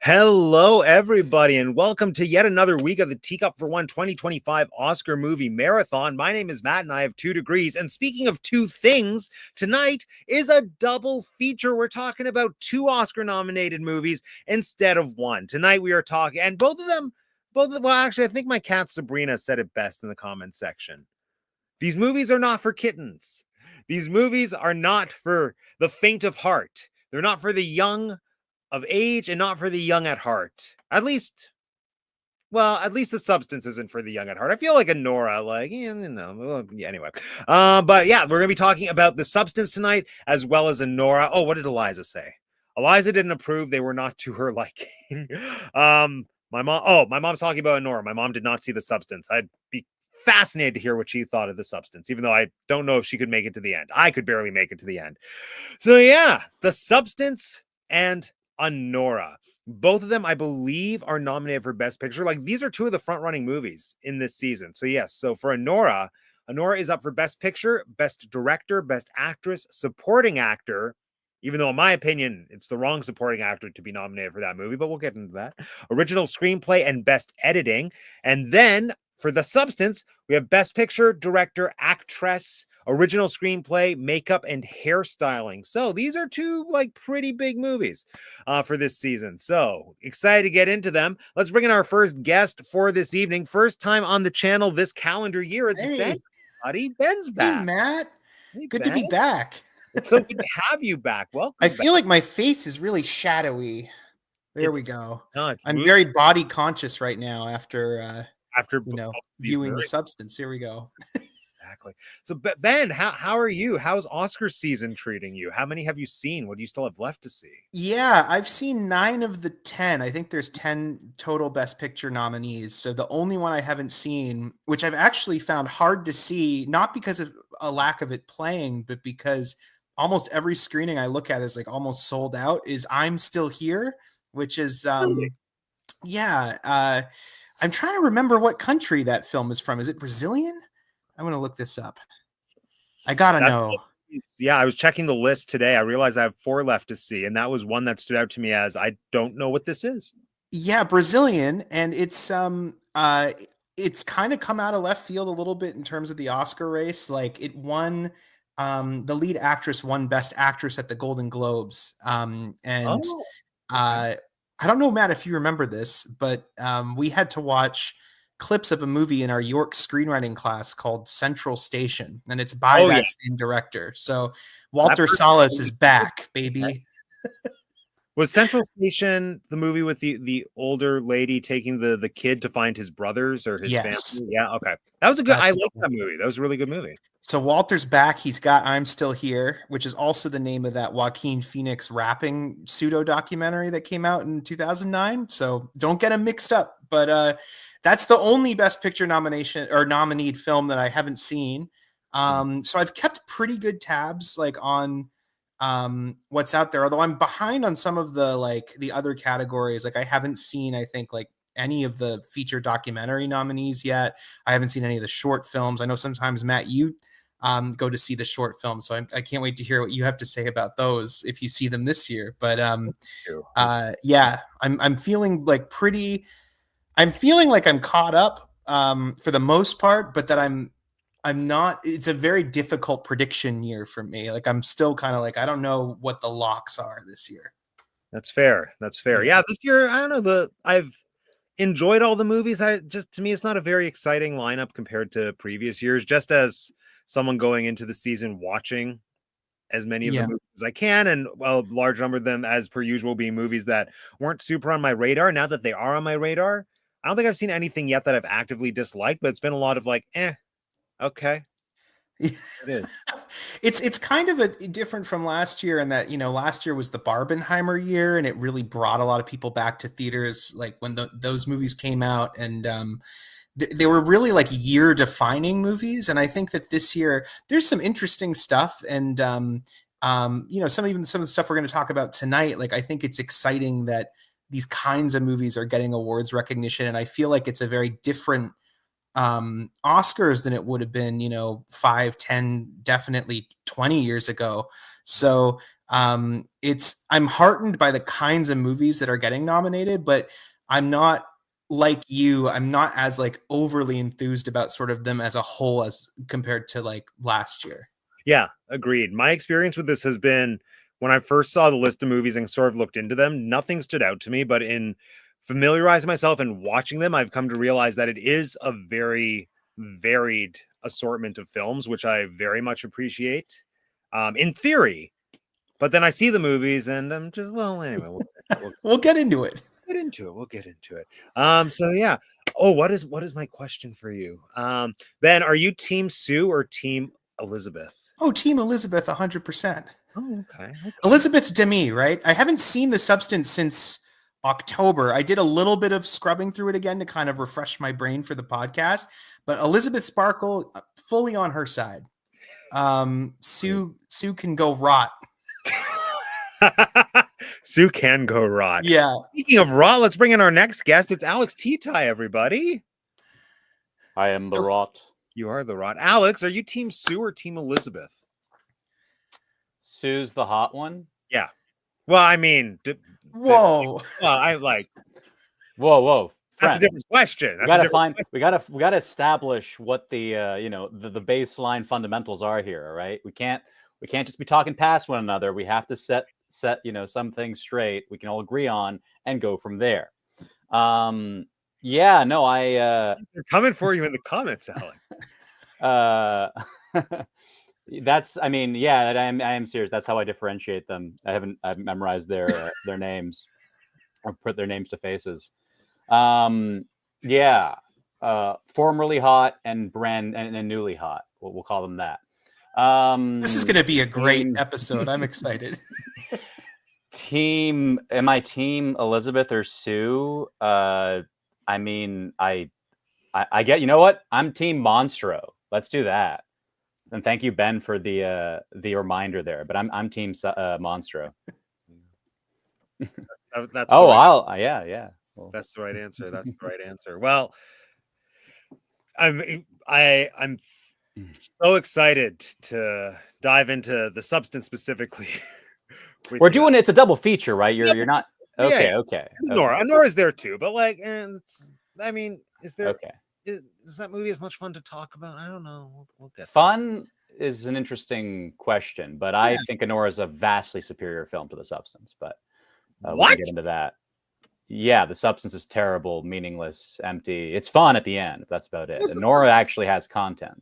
Hello, everybody, and welcome to yet another week of the Teacup for One 2025 Oscar Movie Marathon. My name is Matt, and I have 2 degrees. And speaking of two things, tonight is a double feature. We're talking about 2 Oscar-nominated movies instead of one. Tonight we are talking, and well, actually, I think my cat Sabrina said it best in the comments section. These movies are not for kittens. These movies are not for the faint of heart. They're not for the young of age and not for the young at heart. At least the substance isn't for the young at heart. I feel like Anora, anyway. But yeah, we're gonna be talking about the substance tonight as well as Anora. Oh, what did Eliza say? Eliza didn't approve. They were not to her liking. My mom's talking about Anora. My mom did not see the substance. I'd be fascinated to hear what she thought of the substance, even though I don't know if she could make it to the end. I could barely make it to the end. So yeah, the substance and Anora. Both of them, I believe, are nominated for Best Picture. Like, these are 2 of the front-running movies in this season. So yes, so for Anora is up for Best Picture, Best Director, Best Actress, Supporting Actor, even though in my opinion, it's the wrong supporting actor to be nominated for that movie, but we'll get into that. Original Screenplay and Best Editing. And then for the substance, we have Best Picture, Director, Actress, Original Screenplay, Makeup, and Hairstyling. So these are 2 pretty big movies for this season. So excited to get into them. Let's bring in our first guest for this evening. First time on the channel this calendar year. It's Ben, buddy. Ben's back. Hey, Matt. Hey, good Ben. to be back. It's so good to have you back. Welcome. I feel like my face is really shadowy. There we go. No, I'm very body conscious right now after viewing really the substance. Here we go. Exactly. So Ben, how are you? How's Oscar season treating you? How many have you seen? What do you still have left to see? Yeah, I've seen 9 of the 10. I think there's 10 total Best Picture nominees. So the only one I haven't seen, which I've actually found hard to see, not because of a lack of it playing, but because almost every screening I look at is like almost sold out, is I'm Still Here, which is I'm trying to remember what country that film is from. Is it Brazilian? I'm going to look this up. I got to know. Yeah, I was checking the list today. I realized I have 4 left to see, and that was one that stood out to me as I don't know what this is. Yeah, Brazilian, and it's kind of come out of left field a little bit in terms of the Oscar race. Like, it won the lead actress won Best Actress at the Golden Globes. I don't know, Matt, if you remember this, but we had to watch clips of a movie in our York screenwriting class called Central Station, and it's by that same director. So Walter Salas is back, baby. Was Central Station the movie with the older lady taking the kid to find his brothers or his family? Yeah, okay. That was a good. I like that movie. That was a really good movie. So Walter's back. He's got I'm Still Here, which is also the name of that Joaquin Phoenix rapping pseudo documentary that came out in 2009. So don't get them mixed up. But that's the only Best Picture nomination or nominated film that I haven't seen. So I've kept pretty good tabs on what's out there. Although I'm behind on some of the other categories. Like, I haven't seen, I think, any of the feature documentary nominees yet. I haven't seen any of the short films. I know sometimes, Matt, you go to see the short films, so I can't wait to hear what you have to say about those if you see them this year. But yeah, I'm feeling I'm feeling like I'm caught up for the most part, but that I'm not. It's a very difficult prediction year for me. Like, I'm still kind of I don't know what the locks are this year. That's fair. Yeah, this year, I don't know, I've enjoyed all the movies. To me, it's not a very exciting lineup compared to previous years. Just as someone going into the season watching as many of the movies as I can, and a large number of them, as per usual, being movies that weren't super on my radar. Now that they are on my radar, I don't think I've seen anything yet that I've actively disliked, but it's been a lot of okay. It is. It's kind of different from last year in that, last year was the Barbenheimer year, and it really brought a lot of people back to theaters, when those movies came out, and they were really year defining movies. And I think that this year there's some interesting stuff, and some of the stuff we're going to talk about tonight. I think it's exciting that these kinds of movies are getting awards recognition, and I feel like it's a very different Oscars than it would have been, 5, 10, definitely 20 years ago. So I'm heartened by the kinds of movies that are getting nominated, but I'm not like you. I'm not as like overly enthused about sort of them as a whole as compared to like last year. Yeah, agreed. My experience with this has been when I first saw the list of movies and sort of looked into them, nothing stood out to me, but in familiarizing myself and watching them, I've come to realize that it is a very varied assortment of films, which I very much appreciate. In theory, but then I see the movies and I'm just, well, anyway, We'll get into it. get into it. We'll get into it. So yeah. Oh, what is my question for you? Ben, are you team Sue or team Elizabeth? Oh, Team Elizabeth, 100%. Oh, okay. Elizabeth's Demi, right? I haven't seen The Substance since October. I did a little bit of scrubbing through it again to kind of refresh my brain for the podcast, but Elizabeth Sparkle, fully on her side. Sue can go rot. Sue can go rot. Yeah. Speaking of rot, let's bring in our next guest. It's Alex T-Tie, everybody. I am the rot. You are the rot. Alex, are you team Sue or team Elizabeth? Sue's the hot one. Yeah. Well, I mean, Whoa. I like. Whoa. That's a different question. We gotta establish what the the baseline fundamentals are here. All right. We can't just be talking past one another. We have to set some things straight. We can all agree on and go from there. Yeah. No. They're coming for you in the comments, Alex. I am serious. That's how I differentiate them. I've memorized their names or put their names to faces. Formerly hot and and newly hot. We'll call them that. This is going to be a great episode. I'm excited. Am I team Elizabeth or Sue? I get, you know what? I'm team Monstro. Let's do that. And thank you, Ben, for the reminder there. But I'm team Monstro. That's yeah. Well, that's the right answer. That's the right answer. Well, I'm so excited to dive into The Substance specifically. We're doing it's a double feature, right? You're not okay. Anora's there too, but like, is there? Okay. Is that movie as much fun to talk about? I don't know. We'll get fun is an interesting question, but I think Anora is a vastly superior film to The Substance. But we can get into that. Yeah, The Substance is terrible, meaningless, empty. It's fun at the end. That's about it. Anora actually has content.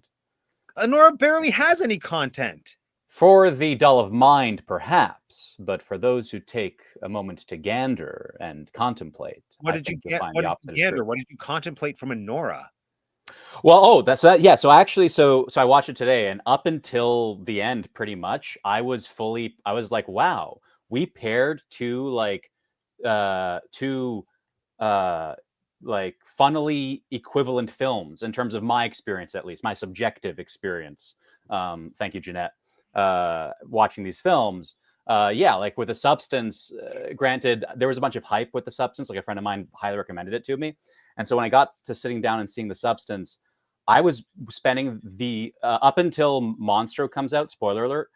Anora barely has any content. For the dull of mind, perhaps, but for those who take a moment to gander and contemplate, what did you contemplate from Anora? Well, that's that. Yeah. So actually, so I watched it today, and up until the end, pretty much, I was like, wow, we paired two funnily equivalent films in terms of my experience, at least my subjective experience. Thank you, Jeanette. Watching these films, like with The Substance, granted, there was a bunch of hype with The Substance. Like a friend of mine highly recommended it to me. And so when I got to sitting down and seeing The Substance, I was spending the up until Monstro comes out, spoiler alert,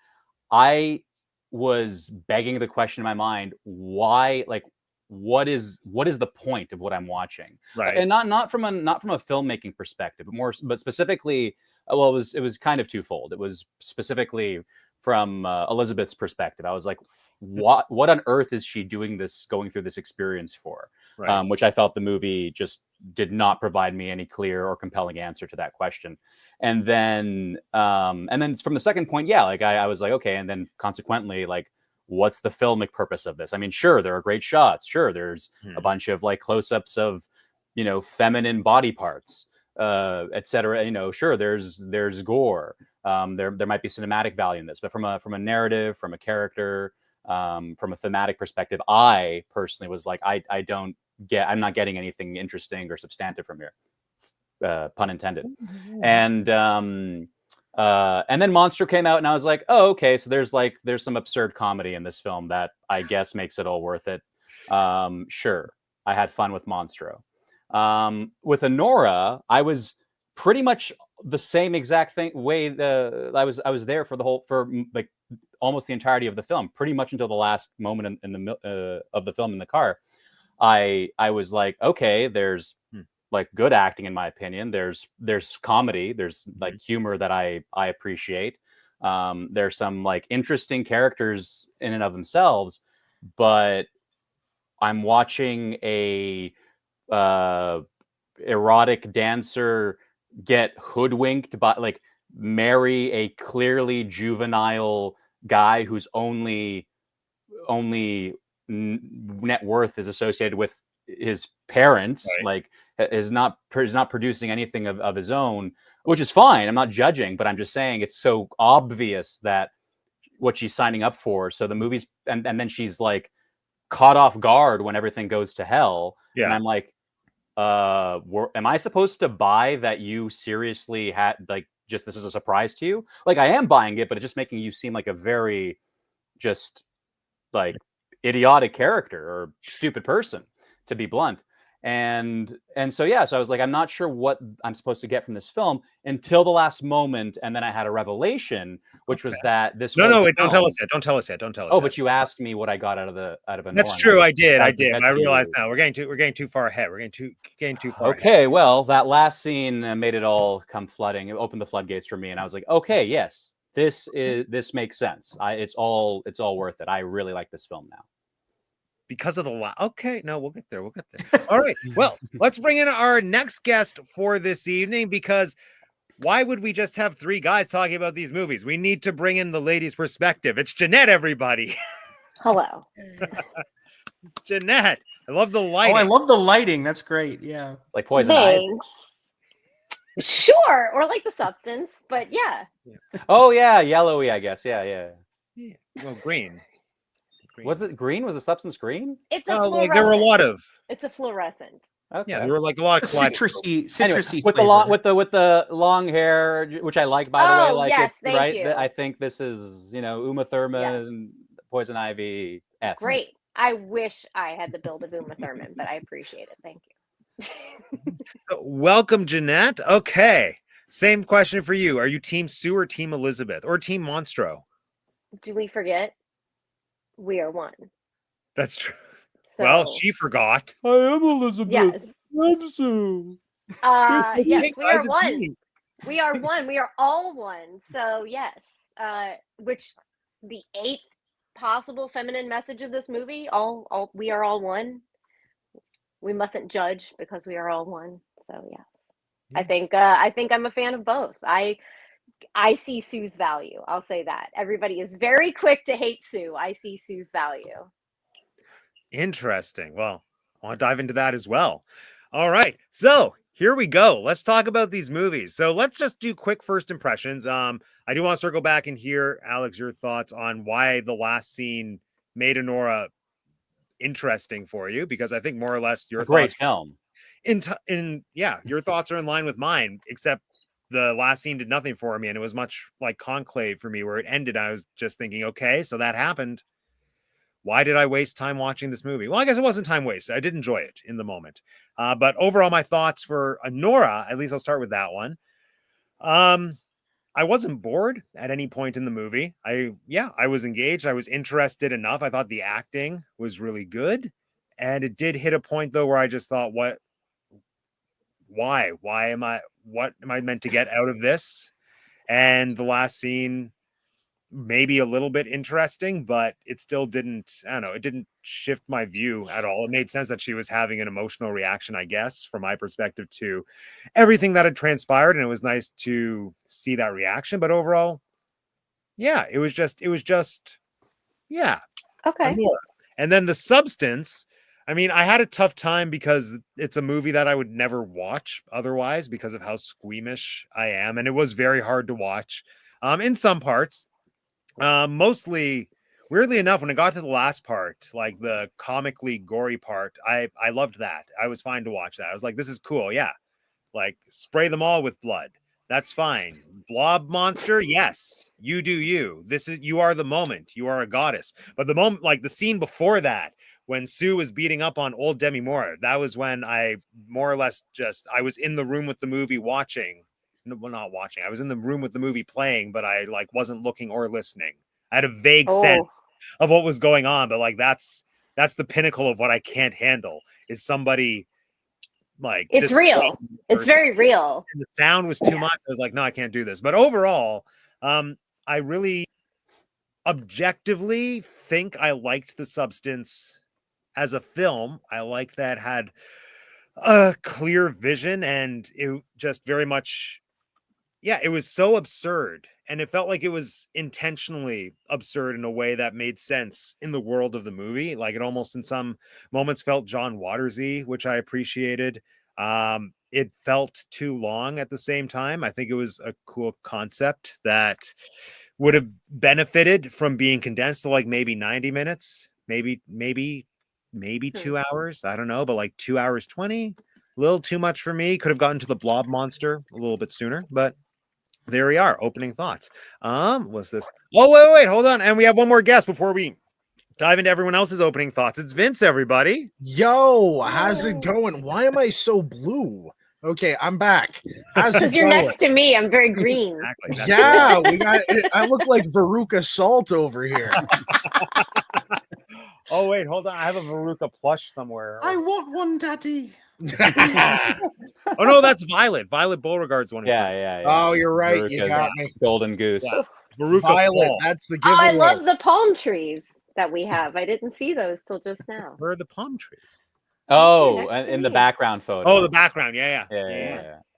I was begging the question in my mind, why, like, what is the point of what I'm watching? Right. And not from a filmmaking perspective, but specifically, well, it was kind of twofold. It was specifically from Elizabeth's perspective. I was like, what on earth is she going through this experience for? Right. Which I felt the movie just did not provide me any clear or compelling answer to that question. And then from the second point, I was like, okay. And then consequently, like, what's the filmic purpose of this? I mean, sure, there are great shots. Sure, there's a bunch of like close-ups of, feminine body parts, etc. Sure, there's gore. There might be cinematic value in this, but from a narrative, from a character, from a thematic perspective, I personally was like, I'm not getting anything interesting or substantive from here. Pun intended. And then Monster came out, and I was like, oh, okay, so there's some absurd comedy in this film that I guess makes it all worth it. Sure, I had fun with Monstro. With Anora, I was pretty much the same exact thing way. I was there for almost the entirety of the film, pretty much until the last moment in the of the film in the car. I was like, okay, there's like good acting in my opinion. There's comedy. There's like humor that I appreciate. There's some like interesting characters in and of themselves, but I'm watching a erotic dancer get hoodwinked by like marry a clearly juvenile guy whose only net worth is associated with his parents, Right. like is not producing anything of his own, which is fine. I'm not judging, but I'm just saying it's so obvious that what she's signing up for. So the movie's and then she's like caught off guard when everything goes to hell. And Yeah. I'm like, am I supposed to buy that you seriously had like just this is a surprise to you? Like I am buying it, but it's just making you seem like a very just like idiotic character or stupid person, to be blunt. And so yeah, so I was like, I'm not sure what I'm supposed to get from this film until the last moment, and then I had a revelation, which was that this No, whole don't tell us film. yet. Don't tell us yet. Don't tell us Oh, yet. but you asked me what I got out of Anora. That's And true. I was did. about to I get to realize you. now we're getting too far ahead. We're getting too far ahead. Okay, well, that last scene made it all come flooding. It opened the floodgates for me, and I was like, okay, yes, this makes sense. It's all worth it. I really like this film now. Because of the okay, no, we'll get there. All right. Well, let's bring in our next guest for this evening, because why would we just have three guys talking about these movies? We need to bring in the ladies' perspective. It's Jeanette, everybody. Hello. Jeanette, I love the lighting. Oh, I love the lighting. That's great. Yeah. It's like Poison Ivy. Thanks. Sure, or like the substance, but yeah. Oh yeah, yellowy, I guess. Yeah. Yeah. Well, green. Was it green? Was the substance green? It's a like there were a lot of. It's a fluorescent. Okay. Yeah, there were like a lot of Citrusy Anyway, with flavor. with the long hair, which I like, by the way. Like yes, it's thank right. you. I think this is Uma Thurman, Poison Ivy. Great. I wish I had the build of Uma Thurman, but I appreciate it. Thank you. Welcome, Jeanette. Okay, same question for you. Are you Team Sue or Team Elizabeth or Team Monstro? Do we forget? We are one. That's true. So, well, she forgot. I am Elizabeth. Yes. I'm Sue. Yes, we are It's one. me. We are one. We are all one. So yes. Which the 8th possible feminine message of this movie, all we are all one. We mustn't judge because we are all one. So yeah. I think I'm a fan of both. I see Sue's value. I'll say that. Everybody is very quick to hate Sue. I see Sue's value. Interesting. Well, I want to dive into that as well. All right. So here we go. Let's talk about these movies. So let's just do quick first impressions. I do want to circle back and hear, Alex, your thoughts on why the last scene made Anora interesting for you, because I think more or less your great thoughts film. Your thoughts are in line with mine, except the last scene did nothing for me, and it was much like Conclave for me, where it ended. I was just thinking, okay, so that happened. Why did I waste time watching this movie? Well, I guess it wasn't time wasted. I did enjoy it in the moment. But overall, my thoughts for Anora, at least I'll start with that one. I wasn't bored at any point in the movie. I was engaged. I was interested enough. I thought the acting was really good. And it did hit a point, though, where I just thought, what am I meant to get out of this? And the last scene, maybe a little bit interesting, but it still didn't, I don't know, it didn't shift my view at all. It made sense that she was having an emotional reaction, I guess, from my perspective, to everything that had transpired. And it was nice to see that reaction. But overall, yeah, it was just, yeah. Okay. And then the substance, I mean, I had a tough time because it's a movie that I would never watch otherwise because of how squeamish I am. And it was very hard to watch in some parts. Mostly, weirdly enough, when it got to the last part, like the comically gory part, I loved that. I was fine to watch that. I was like, this is cool. Yeah. Like, spray them all with blood. That's fine. Blob monster, yes, you do you. You are the moment. You are a goddess. But the moment, like the scene before that, when Sue was beating up on old Demi Moore, that was when I more or less I was in the room with the movie watching. Well, not watching. I was in the room with the movie playing, but I like wasn't looking or listening. I had a vague Oh. sense of what was going on, but like that's the pinnacle of what I can't handle is somebody like It's real. It's very real. and the sound was too much. I was like, no, I can't do this. But overall, I really objectively think I liked The Substance as a film. I like that had a clear vision, and it just very much, yeah, it was so absurd, and it felt like it was intentionally absurd in a way that made sense in the world of the movie. Like it almost in some moments felt John Watersy, which I appreciated. It felt too long at the same time. I think it was a cool concept that would have benefited from being condensed to like maybe 90 minutes, maybe 2 hours. I don't know, but like 2 hours 20, a little too much for me. Could have gotten to the blob monster a little bit sooner, but there we are. Opening thoughts. What's this? Oh, wait, hold on. And we have one more guest before we dive into everyone else's opening thoughts. It's Vince, everybody. Yo, how's it going? Why am I so blue? Okay, I'm back. How's it Because you're going? next to me. I'm very green. Exactly. That's Yeah, we got. I look like Veruca Salt over here. Oh, wait, hold on. I have a Veruca plush somewhere. I want one, Daddy. Oh, no, that's Violet. Violet Beauregard's one. Yeah. Oh, you're right. You Veruca's got me. Golden Goose. Yeah. Veruca Violet. Fall. That's the Oh, giveaway. I love the palm trees that we have. I didn't see those till just now. Where are the palm trees? Oh, next to in the me. background photo. Oh, the background. Yeah.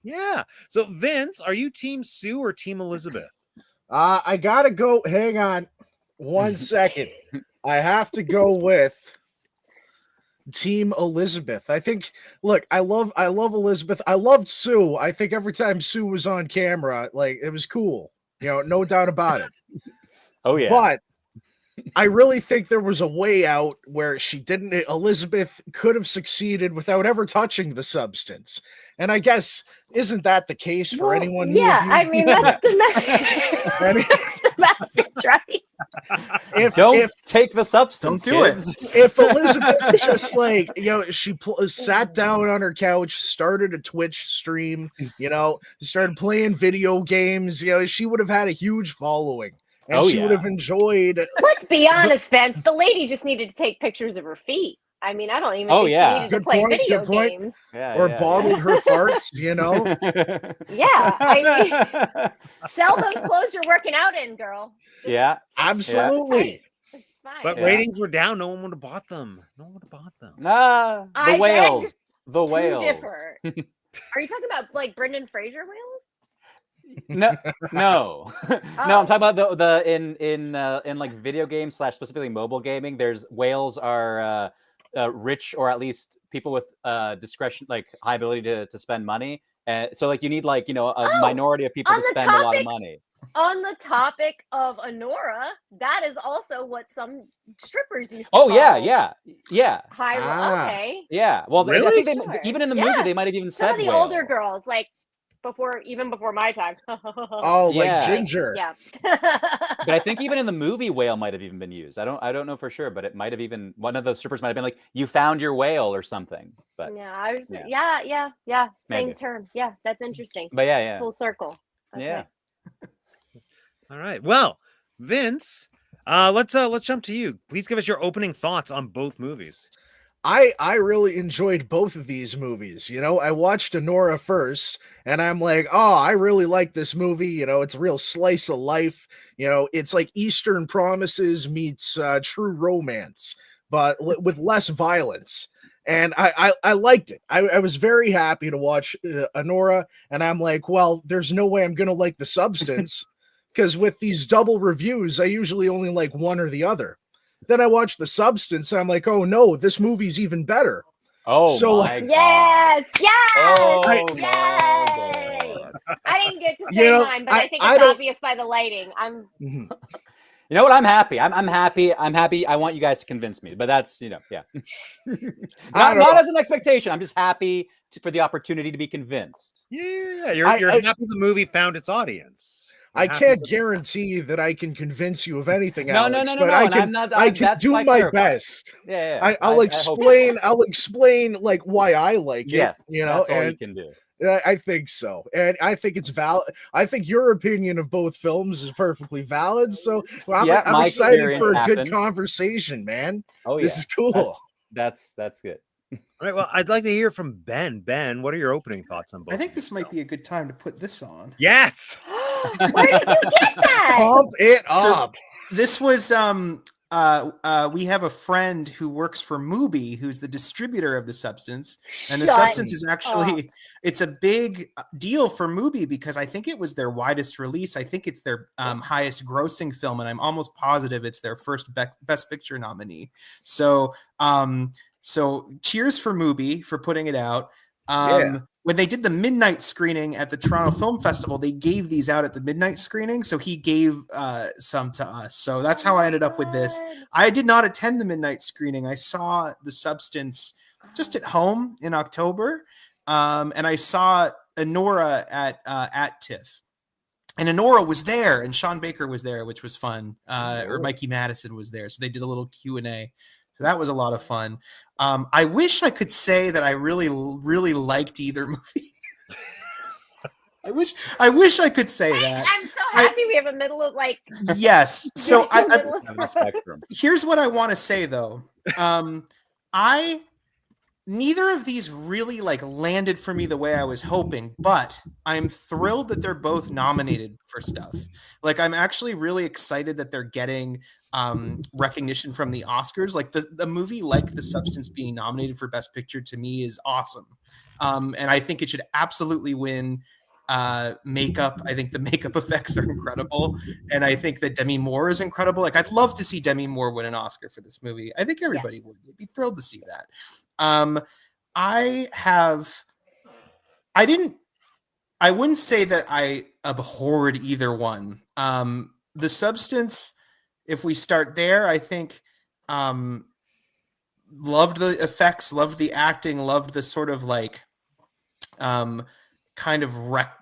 Yeah. So, Vince, are you Team Sue or Team Elizabeth? I gotta go. Hang on, 1 second. I have to go with Team Elizabeth. I think. Look, I love Elizabeth. I loved Sue. I think every time Sue was on camera, like it was cool. No doubt about it. Oh yeah. But I really think there was a way out where she didn't. Elizabeth could have succeeded without ever touching the substance. And I guess isn't that the case for Well, anyone? Who yeah, I abused- mean that's the message. That's the message, right? Don't take the substance. Don't do it. kids. If Elizabeth was just like, she sat down on her couch, started a Twitch stream, started playing video games, she would have had a huge following. And Oh, she would yeah. have enjoyed. Let's be honest, Vince. The lady just needed to take pictures of her feet. I mean, I don't even Oh, think yeah. she needed Good to play point, video good point. games. Yeah, Or yeah, bottled her farts, Yeah, I mean, sell those clothes you're working out in, girl. yeah. Absolutely. It's fine. But Yeah. ratings were down. No one would have bought them. Ah, the I beg whales. The To whales. differ. Are you talking about like Brendan Fraser whales? No, no, no. Oh. I'm talking about the in like video games / specifically mobile gaming. There's whales are rich, or at least people with discretion, like high ability to spend money. So like you need like a minority of people on to the spend a lot of topic- money. On the topic of Anora, that is also what some strippers used to Oh call yeah. high. Ah. Okay. Yeah. Well, I Really? think Sure. even in the movie Yeah. they might have even Some said of the whale. older girls, like even before my time. Oh, like Yeah. Ginger. Yeah. But I think even in the movie, whale might have even been used. I don't know for sure, but it might have even one of the strippers might have been like, "You found your whale" or something. But Yeah, I was. Yeah. Yeah. Same Maybe. term. Yeah, that's interesting. yeah. Full circle. Okay. Yeah. All right. Well, Vince, let's jump to you. Please give us your opening thoughts on both movies. I really enjoyed both of these movies. I watched Anora first, and I'm like, oh, I really like this movie. It's a real slice of life. It's like Eastern Promises meets True Romance, but with less violence. And I liked it. I was very happy to watch Anora, and I'm like, well, there's no way I'm gonna like The Substance, because with these double reviews, I usually only like one or the other. Then I watched The Substance, and I'm like, oh no, this movie's even better. Oh So, my God. Yes. Yes. Oh I- my Yay! God. I didn't get to say mine, but I think I it's don't- obvious by the lighting. I'm. Mhm. You know what? I'm happy. I'm happy. I'm happy. I want you guys to convince me, but that's yeah. I not don't know. as an expectation. I'm just happy for the opportunity to be convinced. Yeah, you're I- happy the movie found its audience. You're I happy can't with- guarantee that I can convince you of anything, No, Alex, no, but no. I and can. I'm not. I can that's do why I my clarified. best. Yeah. I'll I hope- explain. I'll explain like why I like it. Yes, You know, that's all you and can do. I think so, and I think it's valid. I think your opinion of both films is perfectly valid. So well, Yeah, I'm my excited experience for a good happened. conversation, man. Oh This yeah, is cool. that's good. All right. Well, I'd like to hear from Ben. Ben, what are your opening thoughts on both? I think of these this might be a films? good time to put this on. Yes. Where did you get that? Pump it So- up. This was we have a friend who works for Mubi, who's the distributor of the substance, and the Shut substance is up. actually it's a big deal for Mubi because I think it was their widest release. I think it's their highest grossing film, and I'm almost positive it's their first Best Picture nominee. So so cheers for Mubi for putting it out. Yeah. When they did the midnight screening at the Toronto Film Festival, they gave these out at the midnight screening. So he gave some to us. So that's how I ended up with this. God. I did not attend the midnight screening. I saw The Substance just at home in October. And I saw Anora at TIFF. And Anora was there, and Sean Baker was there, which was fun. Or Mikey Madison was there. So they did a little Q&A. So that was a lot of fun. I wish I could say that I really, really liked either movie. I wish I could say that. I'm so happy we have a middle of like. Yes. So middle of- On the spectrum. here's what I want to say though. Neither of these really like landed for me the way I was hoping, but I'm thrilled that they're both nominated for stuff. Like I'm actually really excited that they're getting recognition from the Oscars. Like the movie like The Substance being nominated for Best Picture to me is awesome. And I think it should absolutely win makeup. I think the makeup effects are incredible. And I think that Demi Moore is incredible. Like I'd love to see Demi Moore win an Oscar for this movie. I think everybody would. They'd be thrilled to see that. I wouldn't say that I abhorred either one. The Substance, if we start there, I think loved the effects, loved the acting, loved the sort of like kind of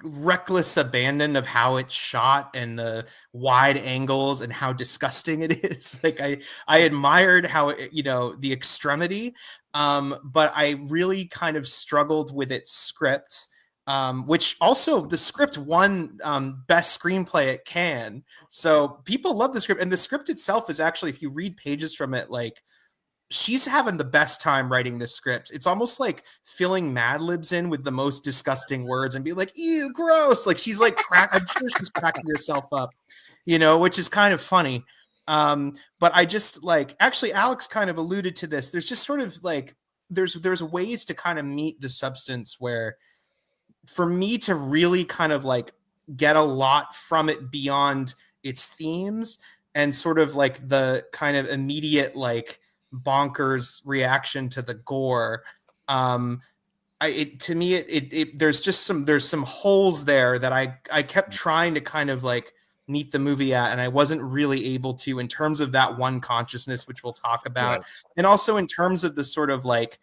reckless abandon of how it's shot and the wide angles and how disgusting it is. Like I admired how the extremity, but I really kind of struggled with its script. Which also the script won best screenplay at Cannes. So people love the script, and the script itself is actually, if you read pages from it, like she's having the best time writing this script. It's almost like filling Mad Libs in with the most disgusting words and be like, ew, gross. Like she's like I'm sure she's cracking herself up, which is kind of funny. But I just like, actually Alex kind of alluded to this. There's just sort of like, there's ways to kind of meet The Substance where, for me to really kind of like get a lot from it beyond its themes and sort of like the kind of immediate like bonkers reaction to the gore, to me there's some holes there that I kept trying to kind of like meet the movie at, and I wasn't really able to, in terms of that one consciousness, which we'll talk about, and also in terms of the sort of like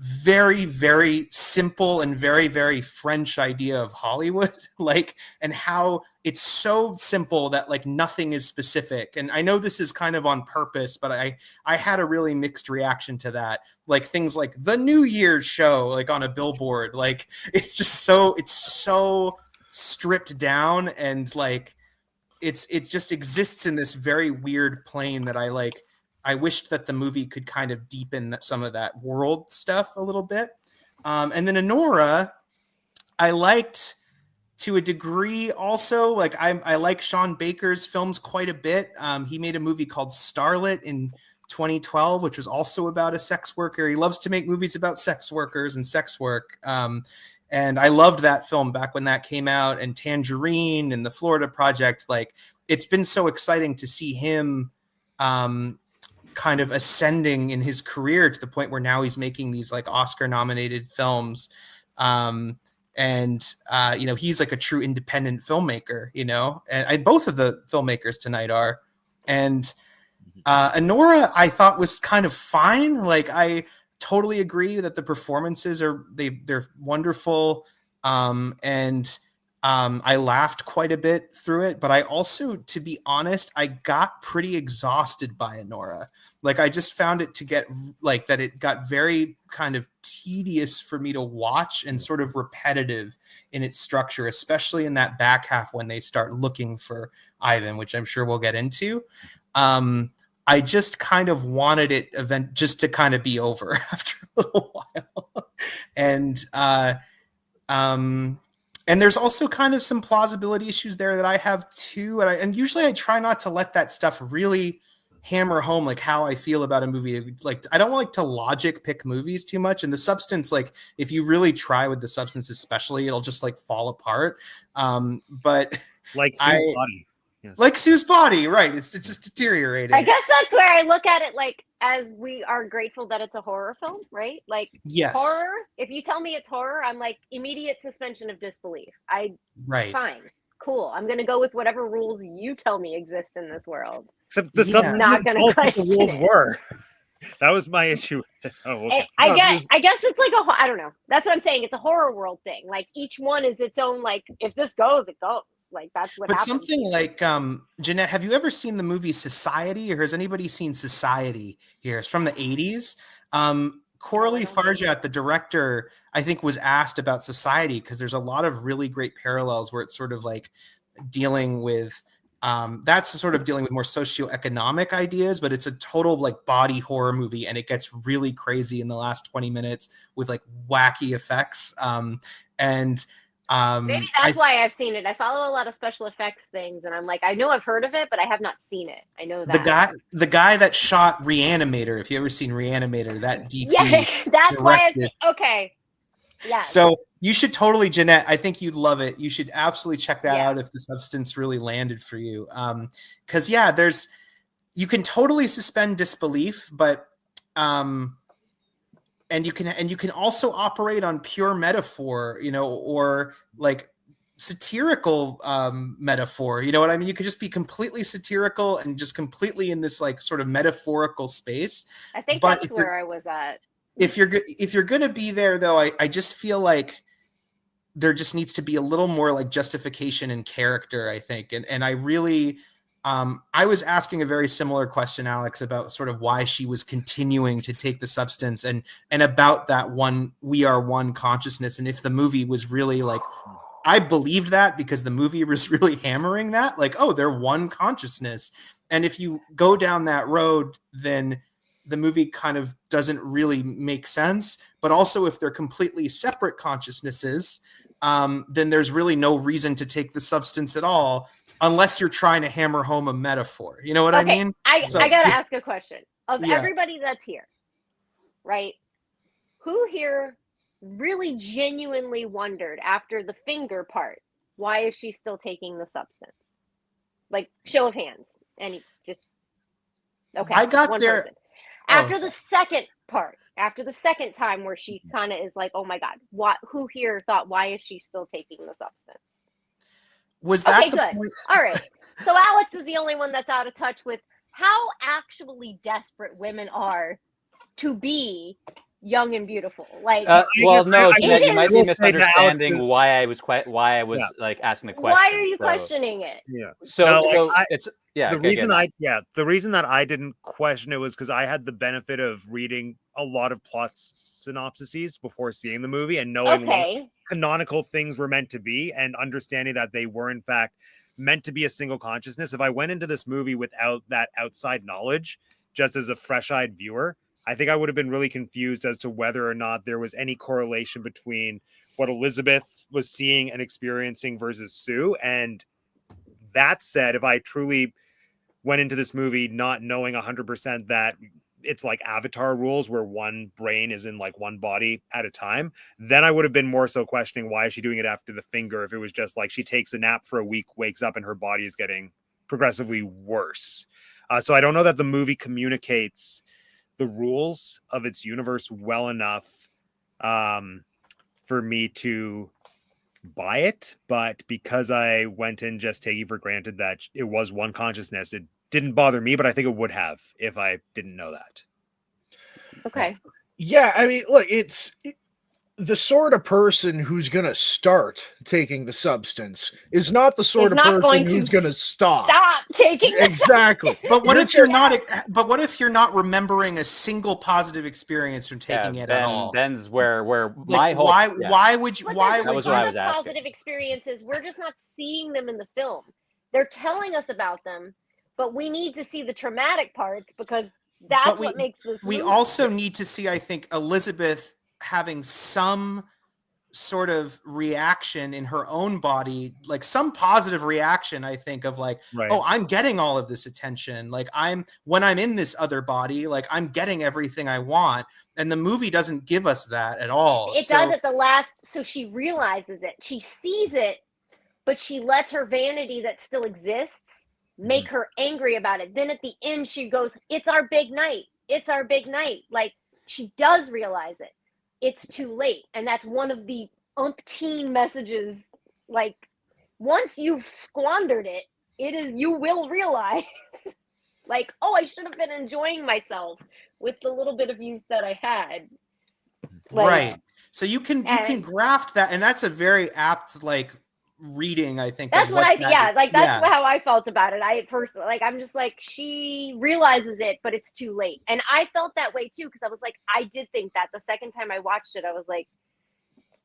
very, very simple and very, very French idea of Hollywood, like, and how it's so simple that like nothing is specific. And I know this is kind of on purpose, but I had a really mixed reaction to that. Like things like the New Year's show, like on a billboard, like it's so stripped down, and like it just exists in this very weird plane that I wished that the movie could kind of deepen some of that world stuff a little bit. And then Anora, I liked to a degree also. Like I like Sean Baker's films quite a bit. He made a movie called Starlet in 2012, which was also about a sex worker. He loves to make movies about sex workers and sex work. And I loved that film back when that came out, and Tangerine and the Florida Project. Like it's been so exciting to see him kind of ascending in his career to the point where now he's making these like Oscar nominated films. He's like a true independent filmmaker, and both of the filmmakers tonight are. And Anora, I thought, was kind of fine. Like I totally agree that the performances they're wonderful. And I laughed quite a bit through it, but I also, to be honest, I got pretty exhausted by Anora. Like, I just found it to get like that. It got very kind of tedious for me to watch and sort of repetitive in its structure, especially in that back half when they start looking for Ivan, which I'm sure we'll get into. I just kind of wanted it just to kind of be over after a little while. And there's also kind of some plausibility issues there that I have too. And usually I try not to let that stuff really hammer home like how I feel about a movie. Like, I don't like to logic pick movies too much. And The Substance, like, if you really try with The Substance especially, it'll just like fall apart. But like Sue's body. Yes. Like Sue's body, right? It's just deteriorating. I guess that's where I look at it, like, as we are grateful that it's a horror film, right? Like, yes. Horror, if you tell me it's horror, I'm like, immediate suspension of disbelief. Right. Fine, cool. I'm going to go with whatever rules you tell me exist in this world. Except The Substance not gonna tells what the question rules it. were. That was my issue. Oh, okay. I guess it's like I don't know. That's what I'm saying. It's a horror world thing. Like, each one is its own, like, if this goes, it goes. Like, that's what happens. But something like, Jeanette, have you ever seen the movie Society, or has anybody seen Society here? It's from the 80s. Coralie Farjat, the director, I think was asked about Society because there's a lot of really great parallels where it's sort of like dealing with, that's sort of dealing with more socioeconomic ideas, but it's a total like body horror movie, and it gets really crazy in the last 20 minutes with like wacky effects. Maybe that's why I've seen it. I follow a lot of special effects things, and I'm like, I know I've heard of it, but I have not seen it. I know that the guy that shot Reanimator. If you ever seen Reanimator, that DP. Yeah, that's why I've seen. Okay, yeah. So you should totally, Jeanette. I think you'd love it. You should absolutely check that out if The Substance really landed for you. Because you can totally suspend disbelief, but and you can also operate on pure metaphor, or like satirical metaphor. You know what I mean? You could just be completely satirical and just completely in this like sort of metaphorical space. I think that's where I was at. If you're gonna be there, though, I just feel like there just needs to be a little more like justification and character, I think, and I really. I was asking a very similar question, Alex, about sort of why she was continuing to take the substance and about that one, we are one consciousness. And if the movie was really like, I believed that because the movie was really hammering that, like, oh, they're one consciousness. And if you go down that road, then the movie kind of doesn't really make sense. But also if they're completely separate consciousnesses, then there's really no reason to take the substance at all, unless you're trying to hammer home a metaphor. You know what I mean? I got to ask a question. Of everybody that's here, right? Who here really genuinely wondered after the finger part, why is she still taking the substance? Like, show of hands. Okay. I got there. Person. After the second part, after the second time where she kind of is like, oh my God, who here thought, why is she still taking the substance? Was that good? Point? All right. So Alex is the only one that's out of touch with how actually desperate women are to be young and beautiful. Like, well, no, Jeanette, you might be misunderstanding Alex's... why I was like asking the question. Why are you questioning it? Yeah. The reason that I didn't question it was because I had the benefit of reading a lot of plot synopsises before seeing the movie and knowing what canonical things were meant to be and understanding that they were in fact meant to be a single consciousness. If I went into this movie without that outside knowledge, just as a fresh-eyed viewer, I think I would have been really confused as to whether or not there was any correlation between what Elizabeth was seeing and experiencing versus Sue. And that said, if I truly went into this movie not knowing 100% that it's like Avatar rules where one brain is in like one body at a time, then I would have been more so questioning why is she doing it after the finger if it was just like she takes a nap for a week, wakes up and her body is getting progressively worse. So I don't know that the movie communicates the rules of its universe well enough for me to buy it. But because I went in just taking for granted that it was one consciousness, it didn't bother me, but I think it would have if I didn't know that. Okay. Yeah, I mean, look, the sort of person who's going to start taking the substance is not the sort of not person going to who's going to stop. Stop taking the Exactly. But what You're if you're not? But what if you're not remembering a single positive experience from taking it at all? Ben's where Like, my whole why would you? But Why there's That would was a what you? I ton was of asking. positive experiences. We're just not seeing them in the film. They're telling us about them, but we need to see the traumatic parts because that's But what makes this we movie. also need to see, I think, Elizabeth having some sort of reaction in her own body, like some positive reaction, I think, of like, Right. oh, I'm getting all of this attention. Like when I'm in this other body, like I'm getting everything I want. And the movie doesn't give us that at all. It does at the last, so she realizes it. She sees it, but she lets her vanity that still exists make her angry about it. Then at the end, she goes, "It's our big night. It's our big night." Like, she does realize it. It's too late. And that's one of the umpteen messages. Like, once you've squandered it, you will realize, like, oh, I should have been enjoying myself with the little bit of youth that I had. Like, right. So you can graft that, and that's a very apt reading, I think. That's that's how I felt about it. I personally, I'm just like, she realizes it, but it's too late. And I felt that way too, because I was like, I did think that the second time I watched it, I was like,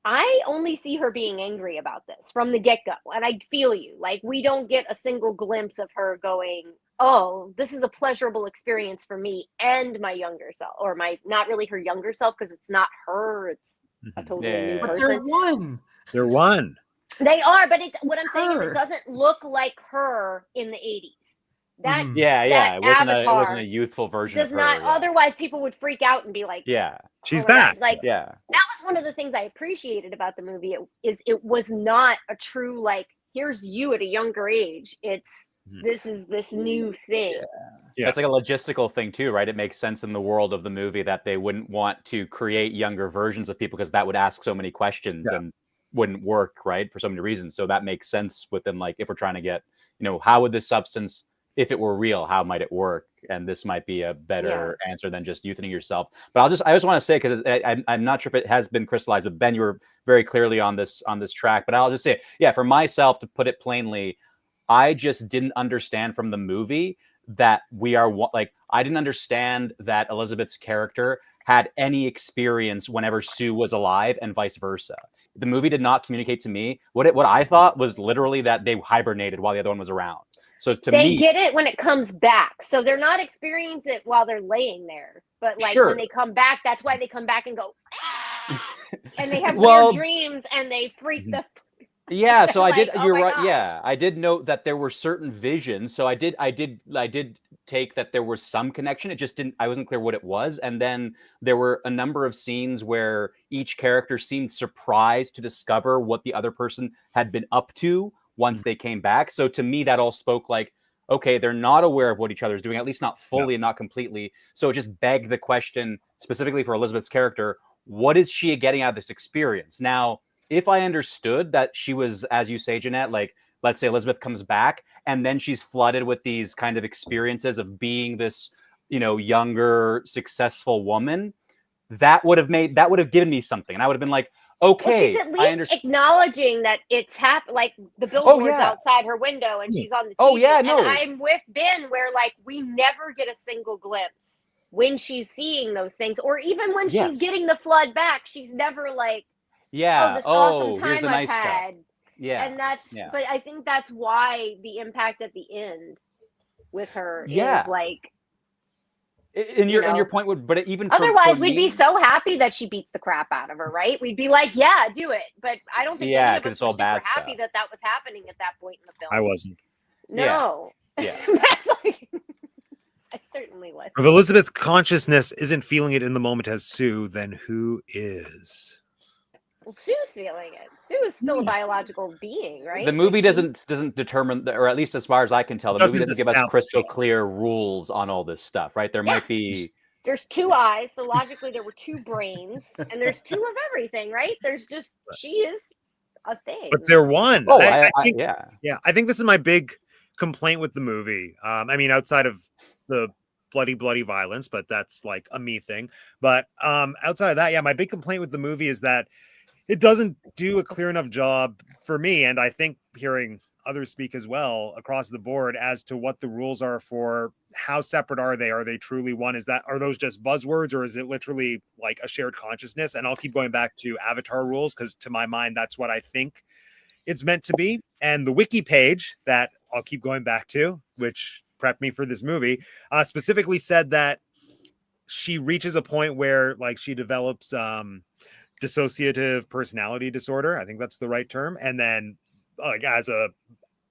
I only see her being angry about this from the get-go. And I feel you. Like, we don't get a single glimpse of her going, oh, this is a pleasurable experience for me and my younger self, or not really her younger self, because it's not her, it's a totally new person. But they're one. They're one. They are, but what I'm saying is it doesn't look like her in the 80s. That it wasn't a youthful version of her. Otherwise people would freak out and be like, she's back. Like, that was one of the things I appreciated about the movie. It was not a true, like, here's you at a younger age. It's this is this new thing. Yeah. It's like a logistical thing too, right? It makes sense in the world of the movie that they wouldn't want to create younger versions of people because that would ask so many questions and wouldn't work, right, for so many reasons. So that makes sense within, like, if we're trying to get, how would this substance, if it were real, how might it work? And this might be a better answer than just youthening yourself. But I just want to say, because I'm not sure if it has been crystallized, but Ben, you were very clearly on this track. But I'll just say, for myself, to put it plainly, I just didn't understand from the movie that I didn't understand that Elizabeth's character had any experience whenever Sue was alive and vice versa. The movie did not communicate to me what I thought was literally that they hibernated while the other one was around. So they get it when it comes back. So they're not experiencing it while they're laying there. But when they come back, that's why they come back and go, and they have weird dreams and they freak the. Yeah, so I did. You're right. Gosh. Yeah, I did note that there were certain visions. So I did take that there was some connection. It just didn't. I wasn't clear what it was. And then there were a number of scenes where each character seemed surprised to discover what the other person had been up to once they came back. So to me, that all spoke like, okay, they're not aware of what each other's doing, at least not fully and not completely. So it just begged the question, specifically for Elizabeth's character, what is she getting out of this experience? Now, if I understood that she was, as you say, Jeanette, like, let's say Elizabeth comes back and then she's flooded with these kind of experiences of being this, younger, successful woman, that would have given me something. And I would have been like, okay. Well, she's at least acknowledging that it's happened. Like, the billboard's outside her window and she's on the TV. And I'm with Ben where, like, we never get a single glimpse when she's seeing those things. Or even when she's getting the flood back, she's never like, this awesome time I've had. Stuff. Yeah. And but I think that's why the impact at the end with her is like. And your point would, but even otherwise, we'd be so happy that she beats the crap out of her, right? We'd be like, yeah, do it. But I don't think any of us were super happy that was happening at that point in the film. I wasn't. No. Yeah. That's like, I certainly was. If Elizabeth's consciousness isn't feeling it in the moment as Sue, then who is? Well, Sue's feeling it. Sue is still a biological being, right? The movie doesn't determine, or at least as far as I can tell, the movie doesn't give us crystal clear rules on all this stuff, right? There might be. There's two eyes, so logically there were two brains, and there's two of everything, right? There's just she is a thing, but they're one. Oh, I think, I think this is my big complaint with the movie. I mean, outside of the bloody violence, but that's like a me thing. But outside of that, yeah, my big complaint with the movie is that it doesn't do a clear enough job for me, and I think hearing others speak as well across the board as to what the rules are for how separate are they truly one? Are those just buzzwords, or is it literally like a shared consciousness? And I'll keep going back to Avatar rules, because to my mind that's what I think it's meant to be. And the wiki page that I'll keep going back to, which prepped me for this movie, specifically said that she reaches a point where like she develops dissociative personality disorder. I think that's the right term. And then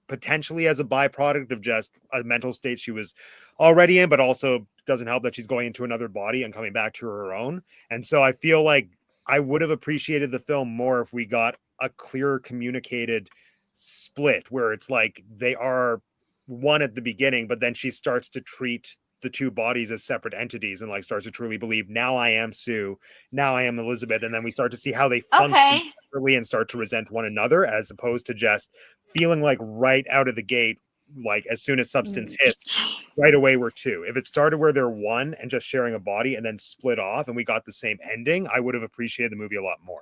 potentially as a byproduct of just a mental state she was already in, but also doesn't help that she's going into another body and coming back to her own. And so I feel like I would have appreciated the film more if we got a clearer communicated split where it's like they are one at the beginning, but then she starts to treat the two bodies as separate entities and like starts to truly believe, now I am Sue, now I am Elizabeth, and then we start to see how they function separately and start to resent one another, as opposed to just feeling like right out of the gate, like as soon as substance hits, right away we're two. If it started where they're one and just sharing a body and then split off and we got the same ending, I would have appreciated the movie a lot more.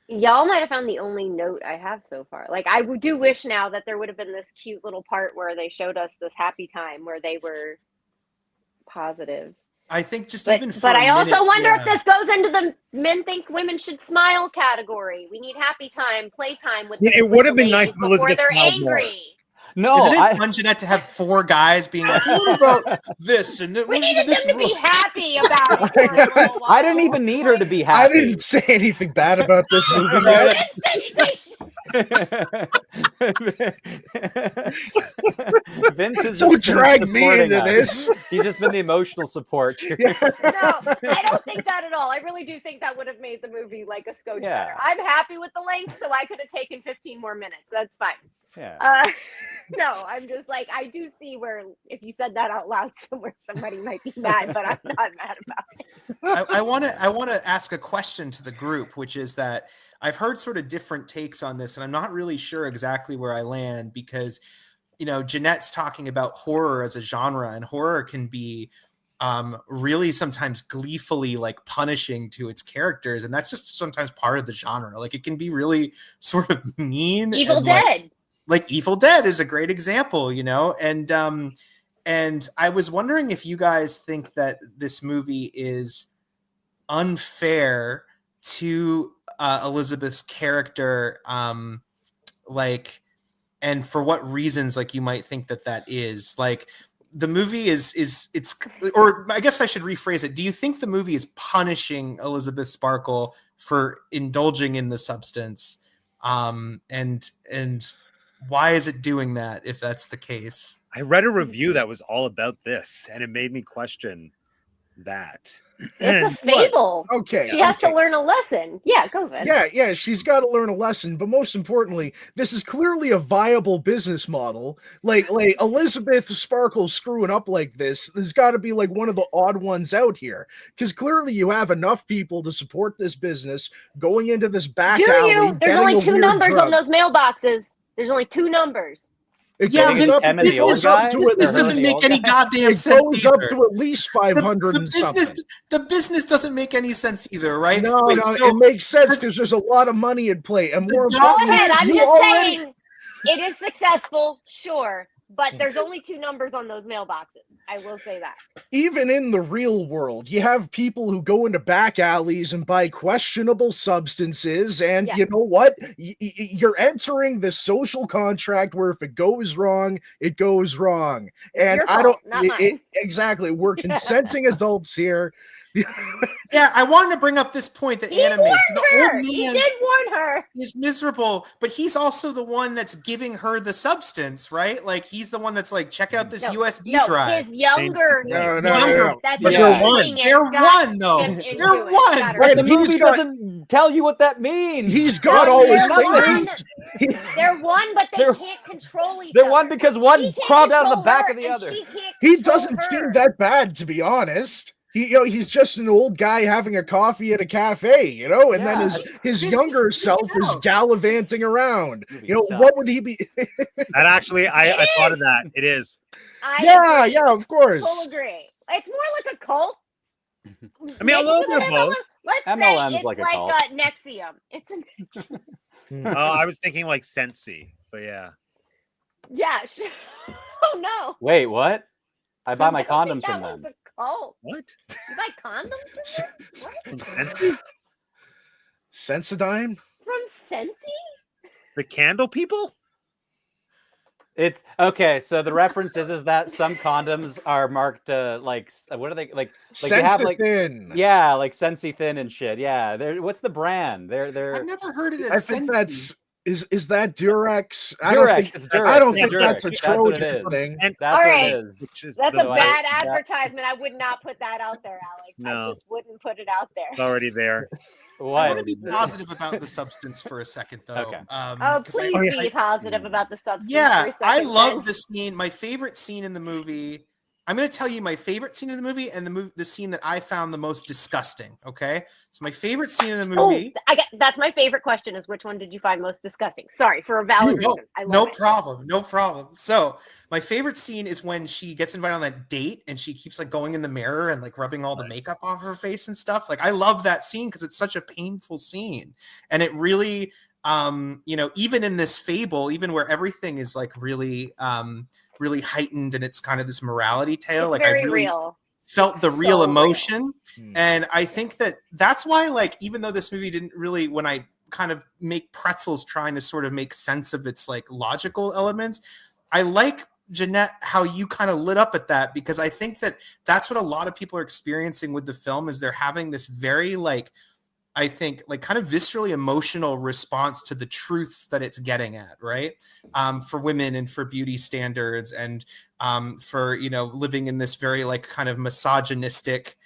Y'all might have found the only note I have so far. Like, I do wish now that there would have been this cute little part where they showed us this happy time where they were positive. I think just But, even for but a I also minute, wonder yeah. if this goes into the men think women should smile category. We need happy time, playtime with It would have been nice if before Elizabeth they're smiled more. angry. No, Isn't it fun, Jeanette, to have four guys being like, what about this? And We needed this them to be happy about it. For a little while. I didn't even need her to be I happy. didn't say anything bad about this movie I yet. didn't say Vince is Don't just been drag me supporting into us. this. He's just been the emotional support. No, I don't think that at all. I really do think that would have made the movie like a scotch Yeah. better. I'm happy with the length, so I could have taken 15 more minutes. That's fine. Yeah. No, I'm just like, I do see where if you said that out loud somewhere, somebody might be mad, but I'm not mad about it. I want to ask a question to the group, which is that I've heard sort of different takes on this, and I'm not really sure exactly where I land because, you know, Jeanette's talking about horror as a genre, and horror can be really sometimes gleefully like punishing to its characters, and that's just sometimes part of the genre. Like it can be really sort of mean. Evil Dead. Like Evil Dead is a great example, you know, and I was wondering if you guys think that this movie is unfair to Elizabeth's character, like, and for what reasons, like you might think that is. Like the movie it's, or I guess I should rephrase it. Do you think the movie is punishing Elizabeth Sparkle for indulging in the substance, and why is it doing that if that's the case? I read a review that was all about this, and it made me question that. It's a fable. Okay. She has to learn a lesson. Yeah, go ahead. Yeah, she's got to learn a lesson, but most importantly, this is clearly a viable business model. Like Elizabeth Sparkle screwing up like this, there's got to be like one of the odd ones out here, because clearly you have enough people to support this business going into this back alley. There's only 2 numbers on those mailboxes. There's only 2 numbers. It Yeah, goes up, Em and the it old goes up guy? to This at doesn't least- make any goddamn it sense goes up either. to at least 500 and something. The business doesn't make any sense either, right? No, Wait, no, so it makes sense because there's a lot of money at play, and more The Go importantly, ahead. I'm you just already- saying it is successful, sure, but there's only 2 numbers on those mailboxes. I will say that. even in the real world, you have people who go into back alleys and buy questionable substances, and Yeah. you know what? You're entering this social contract where if it goes wrong, it goes wrong. And Your I fault, don't not mine. exactly. We're consenting adults here. yeah, I wanted to bring up this point that He Anna warned made. The her. old He man did warn her. is miserable, but he's also the one that's giving her the substance, right? Like he's the one that's like, check out this USB No, drive. his younger. No. That's But his they're sibling one. has They're got one, though. him into They're it. one. Got her. Right, The he's movie got- doesn't tell you what that means. He's got No, all his they're fingers. They're one, but they They're- can't control each They're other. one because one She can't crawled out of the control back her, of the and other. she can't He control doesn't her. seem that bad, to be honest. He's just an old guy having a coffee at a cafe, you know, and then Yeah, his it's younger just self freaking is out. gallivanting around. Movie You know, sucks. what would he be? And actually, I thought of that. It is. I Yeah, agree. yeah, of course. Full agree. It's more like a cult. I mean, a little Mixed with bit of an both. Let's MLM's say it's like like, a cult. Nexium. It's a Oh, I was thinking like Sensi, but yeah. yeah. Oh no. Wait, what? I buy my I don't think condoms from that one's them. a cult. What? You buy condoms from them? What? From Sensi? Sensodyne? From Sensi? The candle people? It's okay. So the reference is that some condoms are marked like what are they like? Like they have like Sensithin. yeah, like Sensi Thin and shit. Yeah, they're what's the brand? They're I've never heard it as I think Sensi. that's is that Durex? Durex. It's Durex. I don't It's think that's Durex. a That's what it Trojan is. thing. That's All what right. it is. Which is That's the, a bad that- advertisement. I would not put that out there, Alex. No. I just wouldn't put it out there. It's already there. I What? want to be positive about the substance for a second, though. Okay. Oh, 'cause please I- be positive about the substance. Yeah, for a I second, love then. the scene. My favorite scene in the movie. I'm going to tell you my favorite scene in the movie and the scene that I found the most disgusting. Okay, so my favorite scene in the movie. That's my favorite question: is which one did you find most disgusting? Sorry for a valid No, reason. I love no it. problem, no problem. So my favorite scene is when she gets invited on that date and she keeps like going in the mirror and like rubbing all the makeup off her face and stuff. Like I love that scene because it's such a painful scene, and it really, even in this fable, even where everything is like really, really heightened and it's kind of this morality tale. It's like very I really real. felt It's the real so emotion. real. And I think that's why, like, even though this movie didn't really, when I kind of make pretzels trying to sort of make sense of its like logical elements, I like, Jeanette, how you kind of lit up at that, because I think that's what a lot of people are experiencing with the film is they're having this very like, I think like kind of viscerally emotional response to the truths that it's getting at, right? For women and for beauty standards and for, living in this very like kind of misogynistic,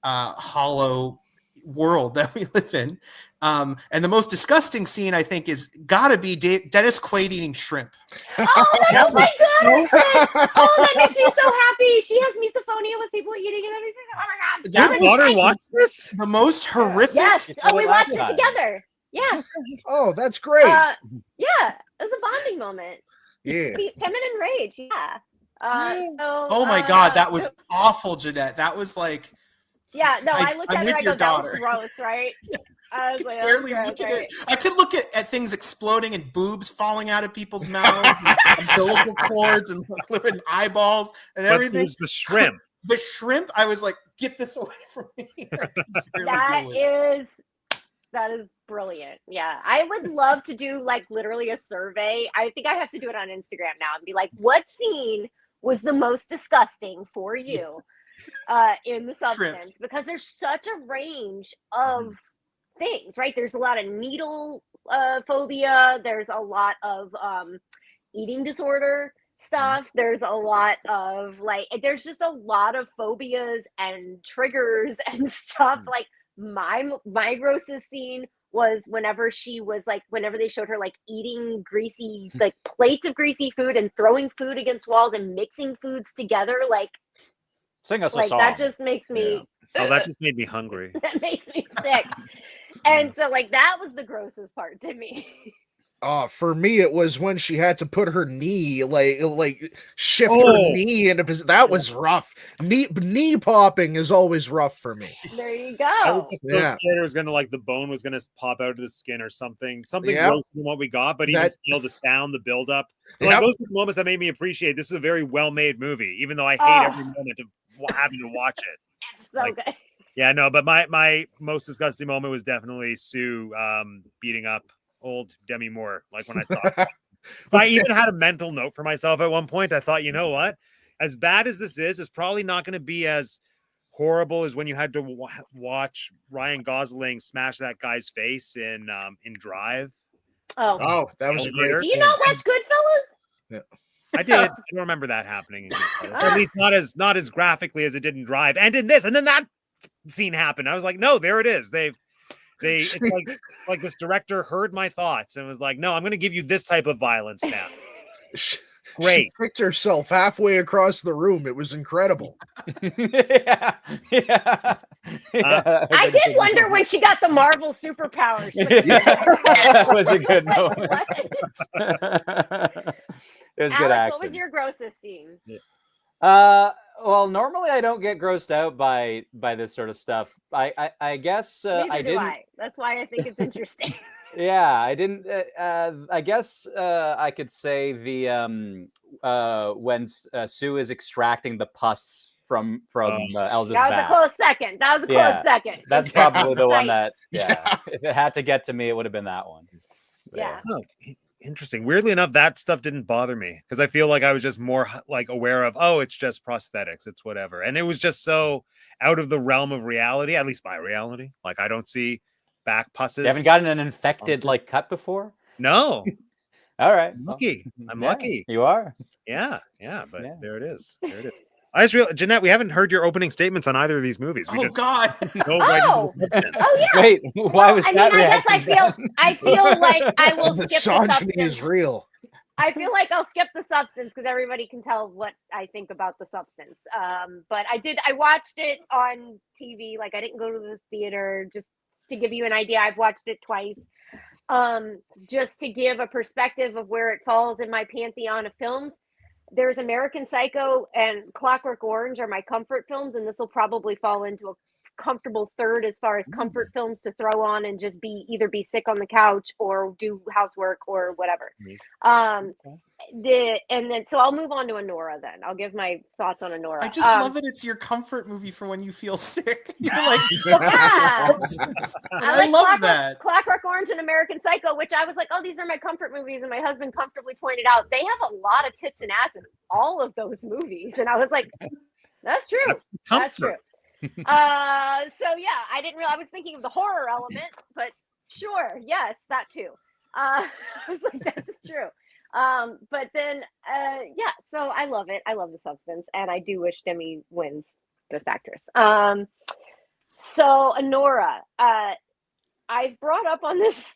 hollow world that we live in. And the most disgusting scene, I think, is gotta be Dennis Quaid eating shrimp. Oh, that's what my daughter said. Oh, that makes me so happy. She has misophonia with people eating and everything. Oh my god. That Your daughter watched this? The most horrific. Yes. It's Oh, we the watched last it time. together. Yeah. Oh, that's great. Yeah. It was a bonding moment. Yeah. Feminine rage. Yeah. Oh my god, that was awful, Jeanette. That was like Yeah, no, I looked I'm at her. with I your go, that was daughter. gross, right? I was like, that was barely gross, looking right? at I could look at things exploding and boobs falling out of people's mouths and umbilical cords and flipping eyeballs and But it everything. was the shrimp. The shrimp, I was like, get this away from me. I could barely deal with it. That is brilliant. Yeah, I would love to do like literally a survey. I think I have to do it on Instagram now and be like, what scene was the most disgusting for you in the substance? Shrimp. Because there's such a range of things, right? There's a lot of needle phobia. There's a lot of eating disorder stuff. There's a lot of like, there's just a lot of phobias and triggers and stuff. Like my grossest scene was whenever they showed her like eating greasy, like plates of greasy food and throwing food against walls and mixing foods together. Like Sing us a like song. that just makes me Oh, that just made me hungry. that makes me sick. And so like that was the grossest part to me. For me, it was when she had to put her knee, like shift her knee into position. That was rough. Knee popping is always rough for me. There you I go. was just so Yeah. scared it was gonna like the bone was gonna pop out of the skin or something Yep. worse than what we got. But even still, the sound, the build up, like Yep. those are the moments that made me appreciate this is a very well made movie. Even though I hate Oh. every moment of having to watch it. It's so like- good. Yeah, no, but my most disgusting moment was definitely Sue beating up old Demi Moore. Like when I saw it. So I even had a mental note for myself at one point. I thought, you know what? As bad as this is, it's probably not going to be as horrible as when you had to watch Ryan Gosling smash that guy's face in Drive. Oh, that was a great. Do you not watch Goodfellas? I did. I don't remember that happening. Or at least not as graphically as it did in Drive. And in this, and then that scene happened. I was like, no, there it is. It's like this director heard my thoughts and was like, no, I'm going to give you this type of violence now. Great. She picked herself halfway across the room. It was incredible. yeah. I did wonder when she got the Marvel superpowers. That was a good moment. It was good Alex, acting. what was your grossest scene? Well, normally I don't get grossed out by this sort of stuff. I guess Neither I do didn't. I. That's why I think it's interesting. Yeah, I didn't. I guess I could say the when Sue is extracting the pus from Elsa's That was a back. close second. That was a close Yeah, second. that's Important probably the one that. sights. Yeah, if it had to get to me, it would have been that one. But Yeah. Oh, interesting. Weirdly enough, that stuff didn't bother me because I feel like I was just more like aware of, oh, it's just prosthetics, it's whatever, and it was just so out of the realm of reality, at least my reality. Like I don't see back pusses. You haven't gotten an infected like cut before? No, All right. I'm lucky. I'm Yeah, lucky. You are. Yeah, but Yeah. there it is. There it is. I just realized, Jeanette, we haven't heard your opening statements on either of these movies. We Oh just God. go right into Oh. the substance. Oh yeah. Wait, why was I mean, that I guess reaction? I feel like I will The skip the misogyny is substance. real. I feel like I'll skip the substance because everybody can tell what I think about the substance. But I watched it on TV. Like I didn't go to the theater. Just to give you an idea, I've watched it twice. Just to give a perspective of where it falls in my pantheon of films. There's American Psycho and Clockwork Orange are my comfort films, and this will probably fall into a comfortable third as far as comfort films to throw on and just either be sick on the couch or do housework or whatever. So I'll move on to Anora then. I'll give my thoughts on Anora. I just love that it's your comfort movie for when you feel sick. You're like, Yeah. I love that. Clockwork Orange and American Psycho, which I was like, oh, these are my comfort movies. And my husband comfortably pointed out they have a lot of tits and ass in all of those movies. And I was like, that's true. That's true. So yeah, I didn't realize I was thinking of the horror element, but sure, yes, that too. I was like, that's true. But then yeah, so I love it. I love the substance, and I do wish Demi wins Best Actress. So Anora, I've brought up on this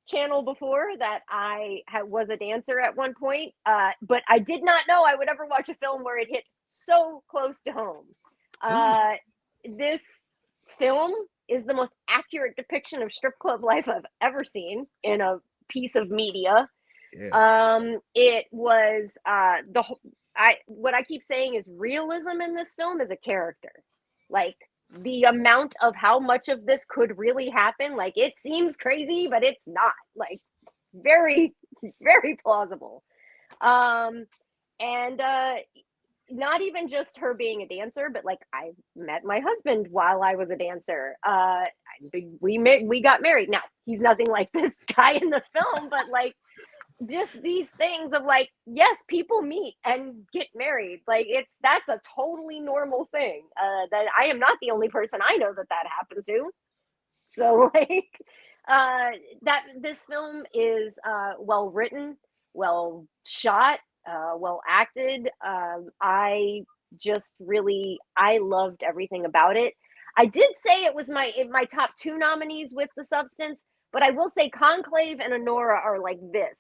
channel before that I was a dancer at one point, but I did not know I would ever watch a film where it hit so close to home. This film is the most accurate depiction of strip club life I've ever seen in a piece of media. Yeah. It was what I keep saying is realism in this film is a character. Like the amount of how much of this could really happen, like it seems crazy, but it's not. Like very, very plausible. And not even just her being a dancer, but like I met my husband while I was a dancer. We got married. Now he's nothing like this guy in the film, but like just these things of like, yes, people meet and get married. Like that's a totally normal thing. That I am not the only person I know that happened to. So like that this film is well written, well shot, well acted. I loved everything about it. I did say it was my top two nominees with The Substance, but I will say Conclave and Anora are like this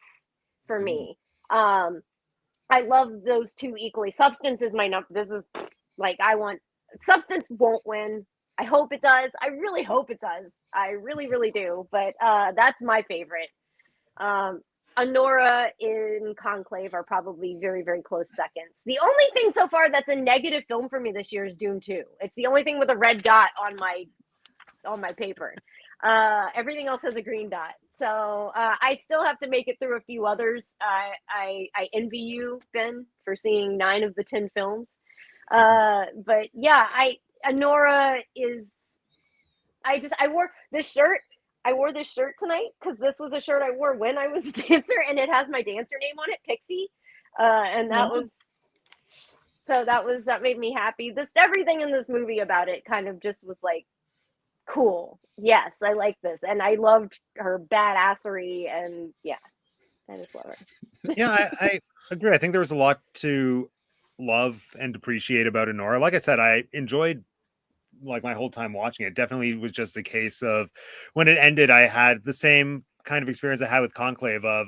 for me. I love those two equally. Substance is my number. This is like Substance won't win. I hope it does. I really hope it does. I really, really do. But that's my favorite. Anora and Conclave are probably very, very close seconds. The only thing so far that's a negative film for me this year is Dune 2. It's the only thing with a red dot on my paper. Everything else has a green dot. So I still have to make it through a few others. I envy you, Ben, for seeing 9 of the 10 films. But yeah, Anora is. I wore this shirt. I wore this shirt tonight because this was a shirt I wore when I was a dancer, and it has my dancer name on it, Pixie. And that made me happy. Everything in this movie about it kind of just was like, cool. Yes, I like this. And I loved her badassery, and yeah, I just love her. Yeah, I agree. I think there was a lot to love and appreciate about Anora. Like I said, I enjoyed like my whole time watching it. Definitely was just a case of when it ended, I had the same kind of experience I had with Conclave of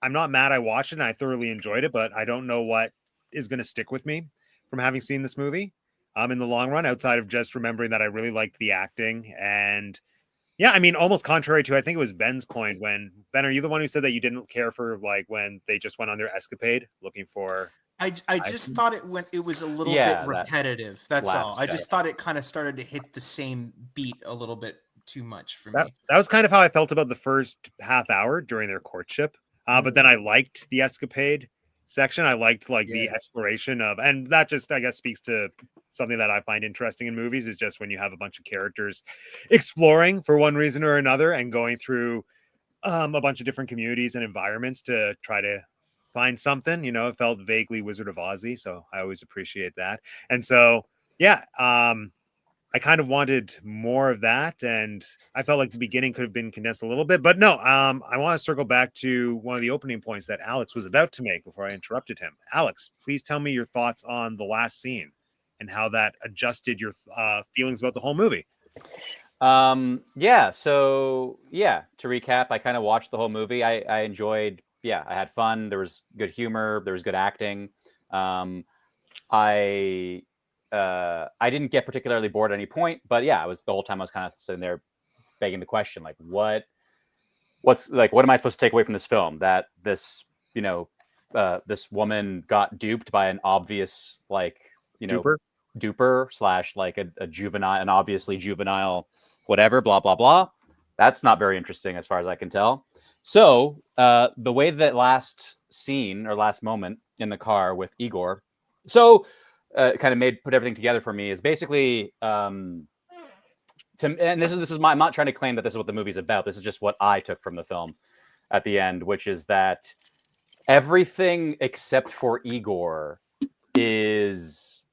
I'm not mad I watched it and I thoroughly enjoyed it, but I don't know what is going to stick with me from having seen this movie in the long run, outside of just remembering that I really liked the acting. And yeah, I mean, almost contrary to, I think it was Ben's point when, Ben, are you the one who said that you didn't care for like when they just went on their escapade looking for I just thought it was a little Yeah, bit that repetitive. That's all. last I Jedi. just thought it kind of started to hit the same beat a little bit too much for That me. was kind of how I felt about the first half hour during their courtship. But then I liked the escapade section. I liked like the Yeah. exploration of, and that just I guess speaks to something that I find interesting in movies is just when you have a bunch of characters exploring for one reason or another and going through a bunch of different communities and environments to try to find something. You know, it felt vaguely Wizard of Ozzy, so I always appreciate that. And so, yeah, I kind of wanted more of that, and I felt like the beginning could have been condensed a little bit. But no, I want to circle back to one of the opening points that Alex was about to make before I interrupted him. Alex, please tell me your thoughts on the last scene and how that adjusted your feelings about the whole movie. Yeah, so yeah, to recap, I kind of watched the whole movie. I enjoyed, I had fun. There was good humor, there was good acting. I didn't get particularly bored at any point, but yeah, I was the whole time I was kind of sitting there begging the question, like what am I supposed to take away from this film? That this, this woman got duped by an obvious, like, duper slash like a juvenile, an obviously juvenile, whatever, blah, blah, blah. That's not very interesting as far as I can tell. So the way that last scene or last moment in the car with Igor, so kind of put everything together for me is basically, and this is I'm not trying to claim that this is what the movie's about. This is just what I took from the film at the end, which is that everything except for Igor is,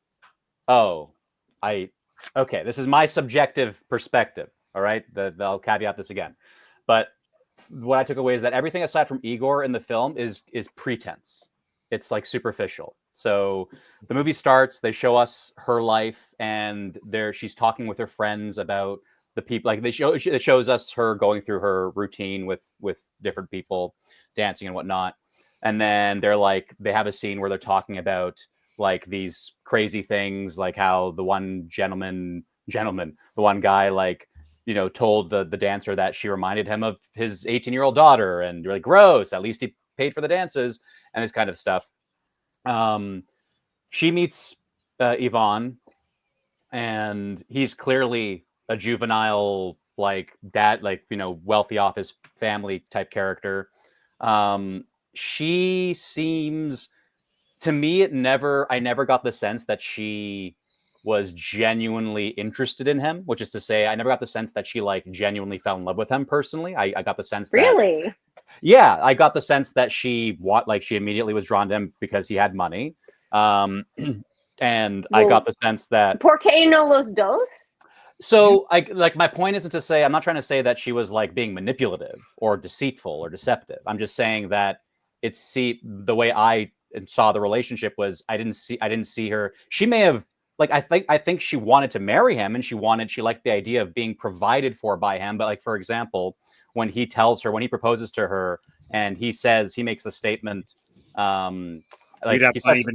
okay, this is my subjective perspective. All right. I'll caveat this again. But what I took away is that everything aside from Igor in the film is pretense. It's like superficial. So the movie starts, they show us her life, and she's talking with her friends about the people. Like it shows us her going through her routine with different people, dancing and whatnot. And then they have a scene where they're talking about like these crazy things, like how the one the one guy, like, told the dancer that she reminded him of his 18-year-old daughter, and you're like, gross, at least he paid for the dances and this kind of stuff. She meets Yvonne, and he's clearly a juvenile, like dad, like, wealthy office family type character. She seems, to me, I never got the sense that she was genuinely interested in him, which is to say, I never got the sense that she like genuinely fell in love with him personally. I got the sense that, Really? yeah, I got the sense that she immediately was drawn to him because he had money. And I got the sense that ¿Por qué no los dos? So my point isn't to say, I'm not trying to say that she was like being manipulative or deceitful or deceptive. I'm just saying that the way I saw the relationship was I didn't see her. She may have, like, I think she wanted to marry him, and she liked the idea of being provided for by him. But like, for example, when he proposes to her, and he makes the statement, like he says,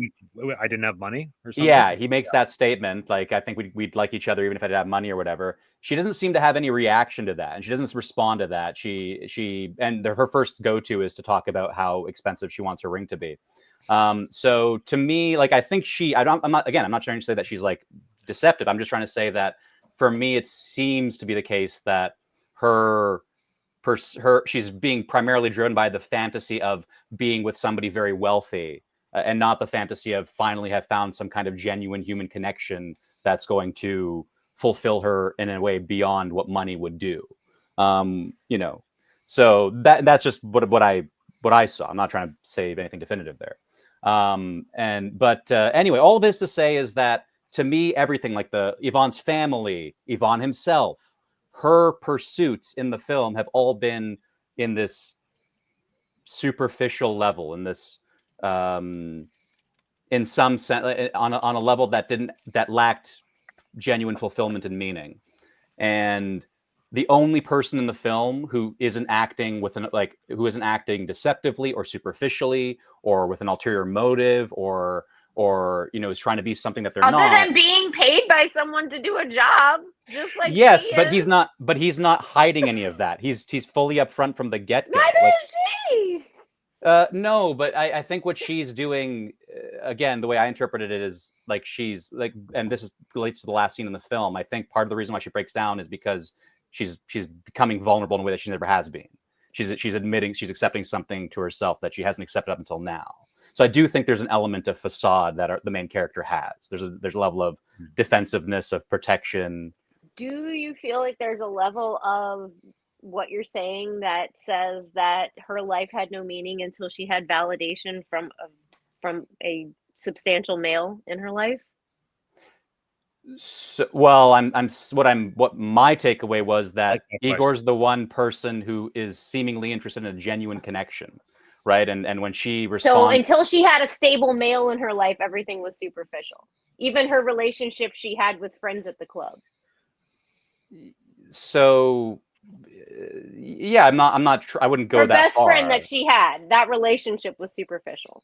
I didn't have money or something. Yeah, he makes that statement, like, I think we'd like each other even if I didn't have money or whatever. She doesn't seem to have any reaction to that, and she doesn't respond to that. Her first go-to is to talk about how expensive she wants her ring to be. So to me, like, I think I'm not trying to say that she's like deceptive. I'm just trying to say that for me, it seems to be the case that she's being primarily driven by the fantasy of being with somebody very wealthy, and not the fantasy of finally have found some kind of genuine human connection that's going to fulfill her in a way beyond what money would do. So that's just what I saw. I'm not trying to say anything definitive there. Anyway, all this to say is that to me, everything, like Yvonne's family, Yvonne himself, her pursuits in the film have all been in this superficial level, in this, in some sense, on a level that lacked genuine fulfillment and meaning. And the only person in the film who isn't acting deceptively or superficially or with an ulterior motive or is trying to be something that they're not. Other than being paid by someone to do a job, just like yes, she but is. he's not hiding any of that. He's fully upfront from the get-go. Neither is she. No, but I think what she's doing, again, the way I interpreted it is like she's like, and this is relates to the last scene in the film. I think part of the reason why she breaks down is because she's becoming vulnerable in a way that she never has been. She's admitting, she's accepting something to herself that she hasn't accepted up until now. So I do think there's an element of facade that the main character has. There's a level of defensiveness, of protection. Do you feel like there's a level of what you're saying that says that her life had no meaning until she had validation from a substantial male in her life? So, well, what my takeaway was that Like that Igor's the one person who is seemingly interested in a genuine connection, right? And when she So responds, until she had a stable male in her life, everything was superficial. Even her relationship she had with friends at the club. so yeah, I'm not I wouldn't go Her that best far. friend that she had, that relationship was superficial.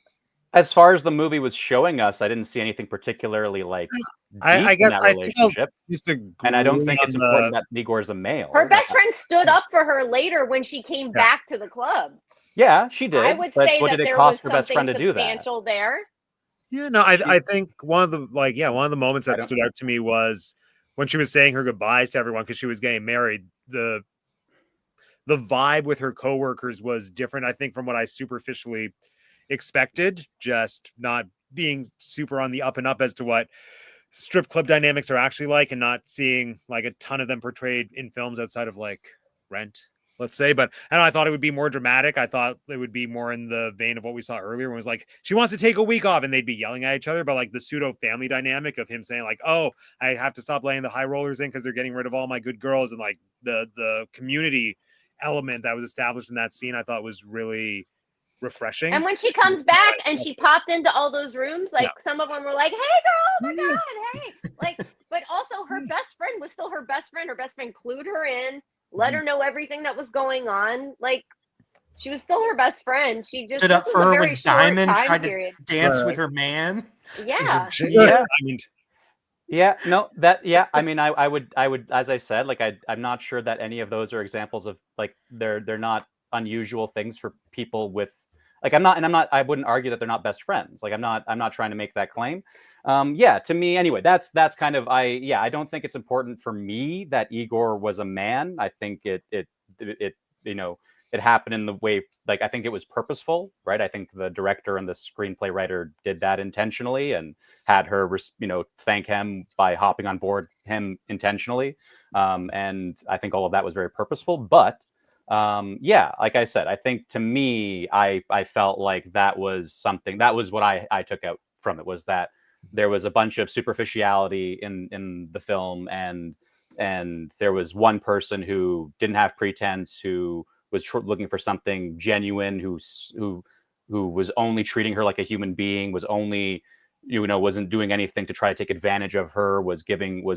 As far as the movie was showing us, I didn't see anything particularly like deep I guess in that I think I'll relationship, disagree and I don't think on it's important that Igor is a male. Her best friend stood up for her later when she came back to the club. Yeah, she did. I would but say what that did it there cost was her best friend something to do that? substantial there. Yeah, no, I think one of the moments I that don't- stood out to me was when she was saying her goodbyes to everyone because she was getting married. The vibe with her coworkers was different, I think, from what I superficially expected, just not being super on the up and up as to what strip club dynamics are actually like, and not seeing like a ton of them portrayed in films outside of like Rent, let's say. But I thought it would be more dramatic. I thought it would be more in the vein of what we saw earlier, when it was like she wants to take a week off and they'd be yelling at each other. But like the pseudo family dynamic of him saying like, oh, I have to stop laying the high rollers in because they're getting rid of all my good girls, and like the community element that was established in that scene, I thought was really refreshing. And when she comes back and she popped into all those rooms, like some of them were like, "Hey, girl, oh my god, hey!" Like, but also her best friend was still her best friend. Her best friend clued her in, let her know everything that was going on. Like, she was still her best friend. She just Stood up this for was a her very when short Diamond time tried period. to dance with her man. Yeah. Yeah. I mean, Yeah, no, I mean, I would, as I said, like, I'm not sure that any of those are examples of like, they're not unusual things for people with, like, I wouldn't argue that they're not best friends. Like, I'm not trying to make that claim. Yeah, to me, anyway, that's kind of, I don't think it's important for me that Igor was a man. I think it, you know, it happened in the way, like, I think it was purposeful, right? I think the director and the screenplay writer did that intentionally and had her, thank him by hopping on board him intentionally. And I think all of that was very purposeful. But yeah, like I said, I think to me, I felt like that was something, that was what I took out from it, was that there was a bunch of superficiality in the film, and there was one person who didn't have pretense, who was looking for something genuine, who was only treating her like a human being, was only, wasn't doing anything to try to take advantage of her, was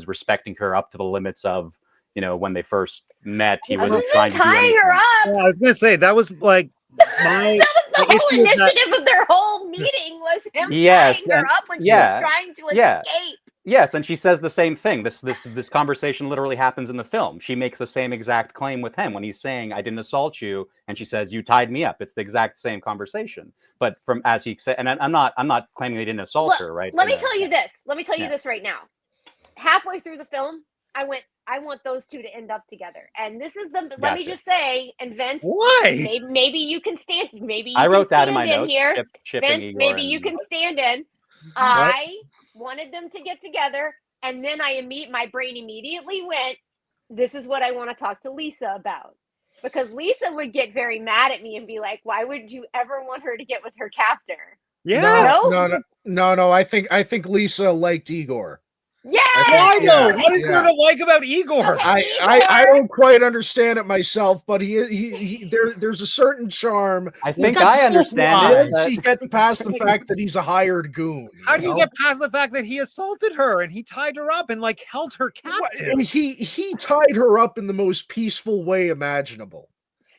respecting her up to the limits of, when they first met, he wasn't trying to do tying anything. her up. I was gonna say that was like my That was the whole issue with that- initiative of their whole meeting was him Yes, tying her and- up when she yeah, was trying to yeah. escape. Yes, and she says the same thing. This conversation literally happens in the film. She makes the same exact claim with him when he's saying, "I didn't assault you," and she says, "You tied me up." It's the exact same conversation. But from, as he said, and I'm not claiming they didn't assault her, right? Let me tell you this. Let me tell you this right now. Halfway through the film, I want those two to end up together. And this is the, let me just say, and Vince, why? maybe you can stand, maybe you I wrote can that in my stand notes. here. Shipping Vince, Igor maybe and- you can stand in. I wanted them to get together, and then my brain immediately went, this is what I want to talk to Lisa about. Because Lisa would get very mad at me and be like, why would you ever want her to get with her captor? Yeah. No. I think Lisa liked Igor. Yeah. Why though? What is there to like about Igor? Okay. I don't quite understand it myself, but there's a certain charm. I think I understand it. Once he gets past the fact that he's a hired goon. How do you get past the fact that he assaulted her and he tied her up and like held her captive? And he tied her up in the most peaceful way imaginable.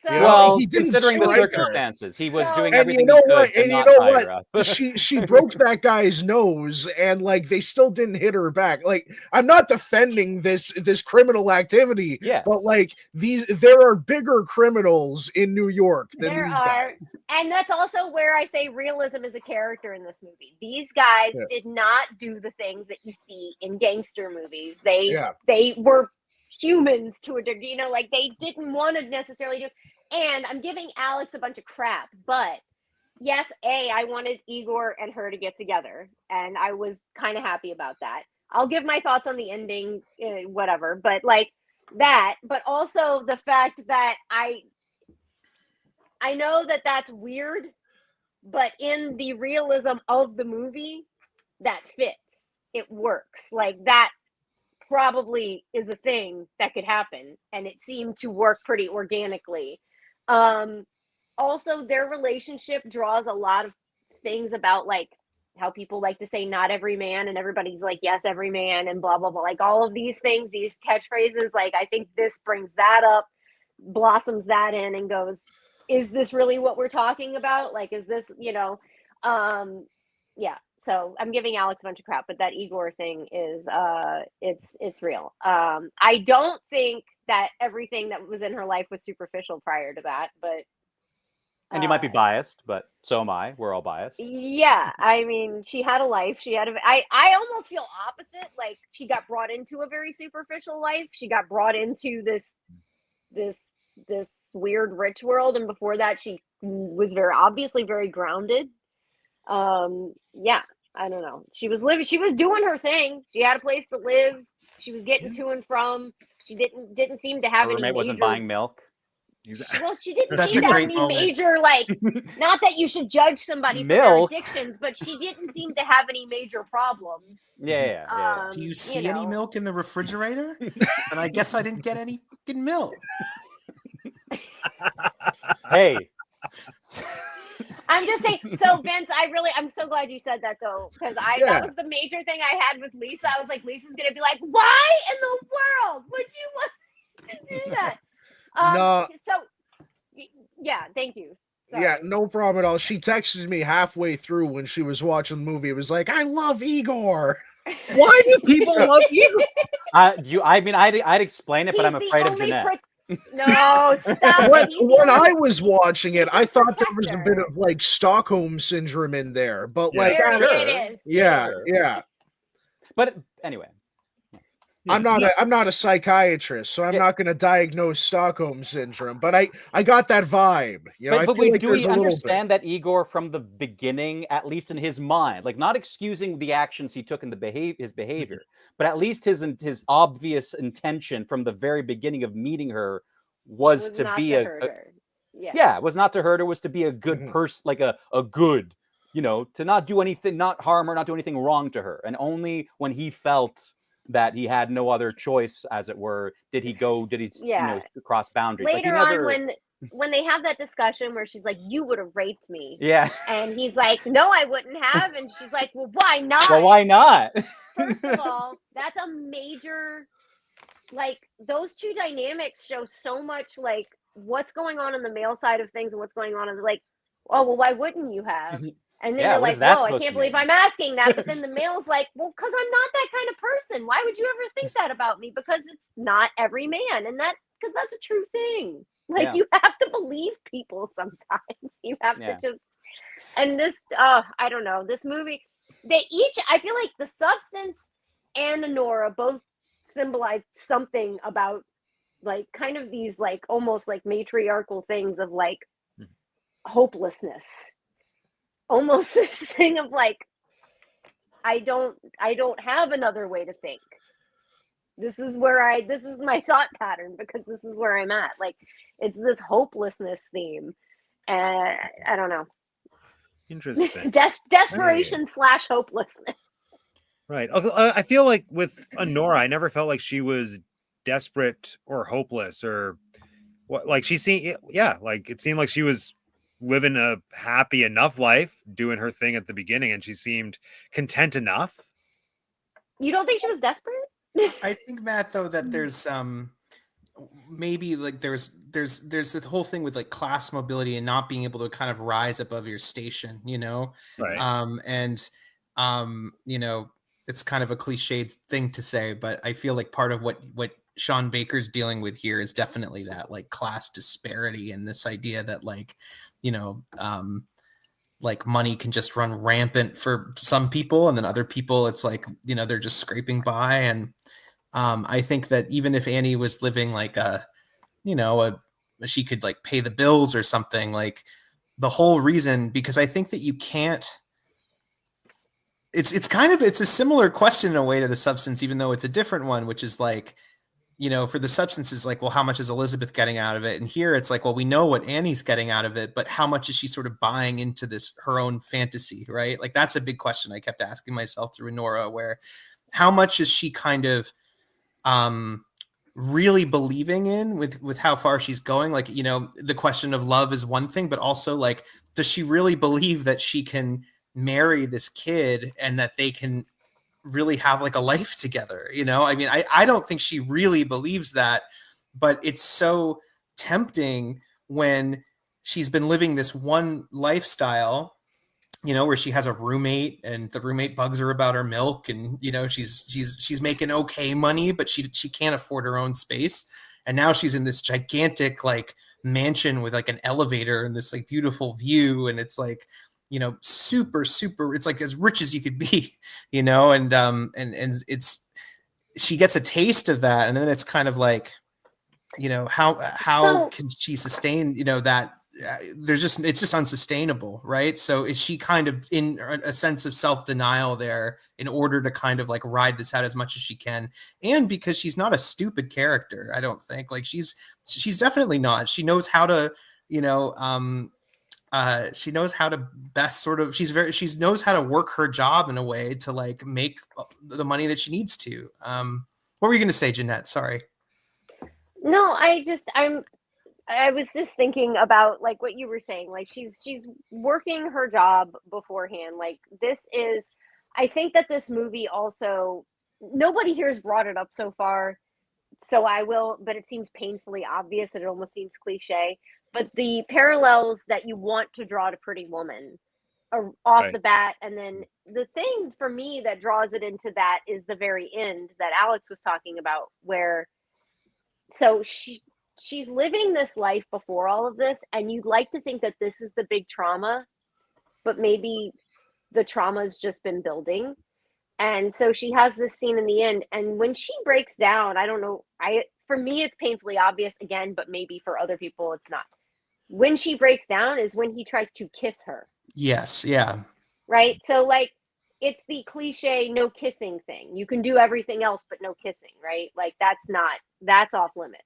So Well, he didn't considering the strike her. circumstances, he was So- doing And everything you know he could what? to And you not know tie what? her up. She broke that guy's nose, and like they still didn't hit her back. Like, I'm not defending this criminal activity, Yes. but like there are bigger criminals in New York than there these are, guys. and that's also where I say realism is a character in this movie. These guys Yeah. did not do the things that you see in gangster movies. Yeah. They were humans to a degree, like they didn't want to necessarily do. And I'm giving Alex a bunch of crap, but yes, I wanted Igor and her to get together, and I was kind of happy about that. I'll give my thoughts on the ending, whatever, but like that, but also the fact that I know that that's weird, but in the realism of the movie, that fits. It works. Like that probably is a thing that could happen, and it seemed to work pretty organically. Also, their relationship draws a lot of things about like how people like to say not every man, and everybody's like yes every man, and blah blah blah, like all of these things, these catchphrases. Like I think this brings that up, blossoms that in, and goes, is this really what we're talking about? Like, is this, yeah. So I'm giving Alex a bunch of crap, but that Igor thing is, it's real. I don't think that everything that was in her life was superficial prior to that, but. And you might be biased, but so am I. We're all biased. Yeah, I mean, she had a life. I almost feel opposite. Like she got brought into a very superficial life. She got brought into this weird rich world, and before that she was very obviously very grounded. Yeah, I don't know, she was doing her thing. She had a place to live. She was getting to and from. She didn't seem to have Her any roommate major, wasn't buying milk. well, she didn't That's seem a to have great any moment. major, like, not that you should judge somebody for their Milk? addictions, but she didn't seem to have any major problems. Yeah. Do you see any milk in the refrigerator? And I guess I didn't get any fucking milk. Hey, I'm just saying. So Vince, I'm so glad you said that though, because that was the major thing I had with Lisa. I was like, Lisa's gonna be like, why in the world would you want to do that? No. So yeah, thank you. Sorry. Yeah, no problem at all. She texted me halfway through when she was watching the movie. It was like, I love Igor. Why do people love Igor? I'd explain it, but I'm He's the afraid of only Jeanette. No, stop. When I was watching it, I thought there was a protector. bit of like Stockholm syndrome in there, but Yeah. like, There it is. yeah, Sure. yeah. But anyway, I'm not a psychiatrist, so I'm not going to diagnose Stockholm syndrome. But I got that vibe. You know, I but feel like do there's we a little bit. understand that Igor from the beginning, at least in his mind, like not excusing the actions he took in his behavior, but at least his obvious intention from the very beginning of meeting her was to be was not to hurt her, was to be a good person, like a good, to not do anything, not harm her, not do anything wrong to her. And only when he felt that he had no other choice, as it were, did he cross boundaries. Later on, when they have that discussion where she's like, you would have raped me. Yeah. And he's like, no, I wouldn't have. And she's like, well, why not? Well, why not? First of all, that's a major, like, those two dynamics show so much, like, what's going on the male side of things and what's going on in like, oh, well, why wouldn't you have? And then you're like, whoa, I can't believe I'm asking that. But then the male's like, well, because I'm not that kind of person. Why would you ever think that about me? Because it's not every man. And because that's a true thing. Like, you have to believe people sometimes. You have to just, and this, I don't know, this movie, I feel like the substance and Anora both symbolize something about, like, kind of these, like, almost like matriarchal things of, like, hopelessness. Almost this thing of like, I don't have another way to think. This is my thought pattern, because this is where I'm at. Like, it's this hopelessness theme. And I don't know. Interesting. Desperation / hopelessness. Right. I feel like with Anora, I never felt like she was desperate or hopeless or what. Like she seemed, like it seemed like she was living a happy enough life, doing her thing at the beginning, and she seemed content enough. You don't think she was desperate? I think, Matt, though, that there's maybe like there's there's the whole thing with like class mobility and not being able to kind of rise above your station, you know. Right. You know, it's kind of a cliched thing to say, but I feel like part of what Sean Baker's dealing with here is definitely that like class disparity and this idea that like, you know, like money can just run rampant for some people, and then other people it's like, you know, they're just scraping by. And I think that even if Annie was living like she could like pay the bills or something, like the whole reason, because I think that you can't, it's a similar question in a way to the substance, even though it's a different one, which is like, you know, for the substance is like, well, how much is Elizabeth getting out of it? And here it's like, well, we know what Annie's getting out of it, but how much is she sort of buying into this, her own fantasy, right? Like that's a big question I kept asking myself through Anora, where how much is she kind of really believing in with how far she's going? Like, you know, the question of love is one thing, but also like, does she really believe that she can marry this kid and that they can really have like a life together? You know, I mean, I don't think she really believes that, but it's so tempting when she's been living this one lifestyle, you know, where she has a roommate and the roommate bugs her about her milk, and you know, she's making okay money, but she can't afford her own space. And now she's in this gigantic like mansion with like an elevator and this like beautiful view, and it's like, you know, super, it's like as rich as you could be, you know, and it's, she gets a taste of that. And then it's kind of like, you know, how can she sustain, you know, that it's just unsustainable. Right. So is she kind of in a sense of self-denial there in order to kind of like ride this out as much as she can? And because she's not a stupid character, I don't think, like she's definitely not. She knows how to, you know, she knows how to best sort of, she knows how to work her job in a way to like make the money that she needs to. What were you going to say, Jeanette? Sorry. No, I was just thinking about like what you were saying. Like she's working her job beforehand. Like this is, I think that this movie also, nobody here has brought it up so far, so I will, but it seems painfully obvious and it almost seems cliche. But the parallels that you want to draw to Pretty Woman are off Right. the bat, and then the thing for me that draws it into that is the very end that Alex was talking about, where so she's living this life before all of this, and you'd like to think that this is the big trauma, but maybe the trauma's just been building. And so she has this scene in the end, and when she breaks down, I don't know, for me it's painfully obvious again, but maybe for other people it's not. When she breaks down is when he tries to kiss her. Yes. Yeah. Right? So like it's the cliche no kissing thing. You can do everything else but no kissing, right? Like that's off limits.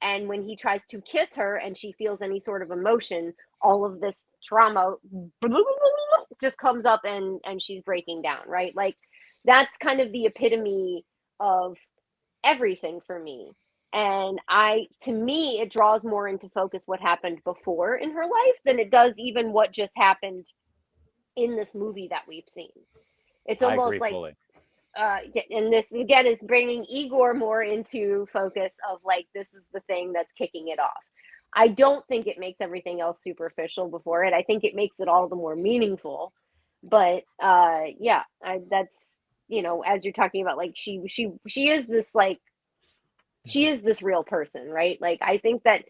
And when he tries to kiss her and she feels any sort of emotion, all of this trauma just comes up and she's breaking down, right? Like that's kind of the epitome of everything for me. And to me, it draws more into focus what happened before in her life than it does even what just happened in this movie that we've seen. It's almost like fully. and this again is bringing Igor more into focus of like, this is the thing that's kicking it off. I don't think it makes everything else superficial before it. I think it makes it all the more meaningful. But that's, you know, as you're talking about, like she is this like, she is this real person, right? Like I think that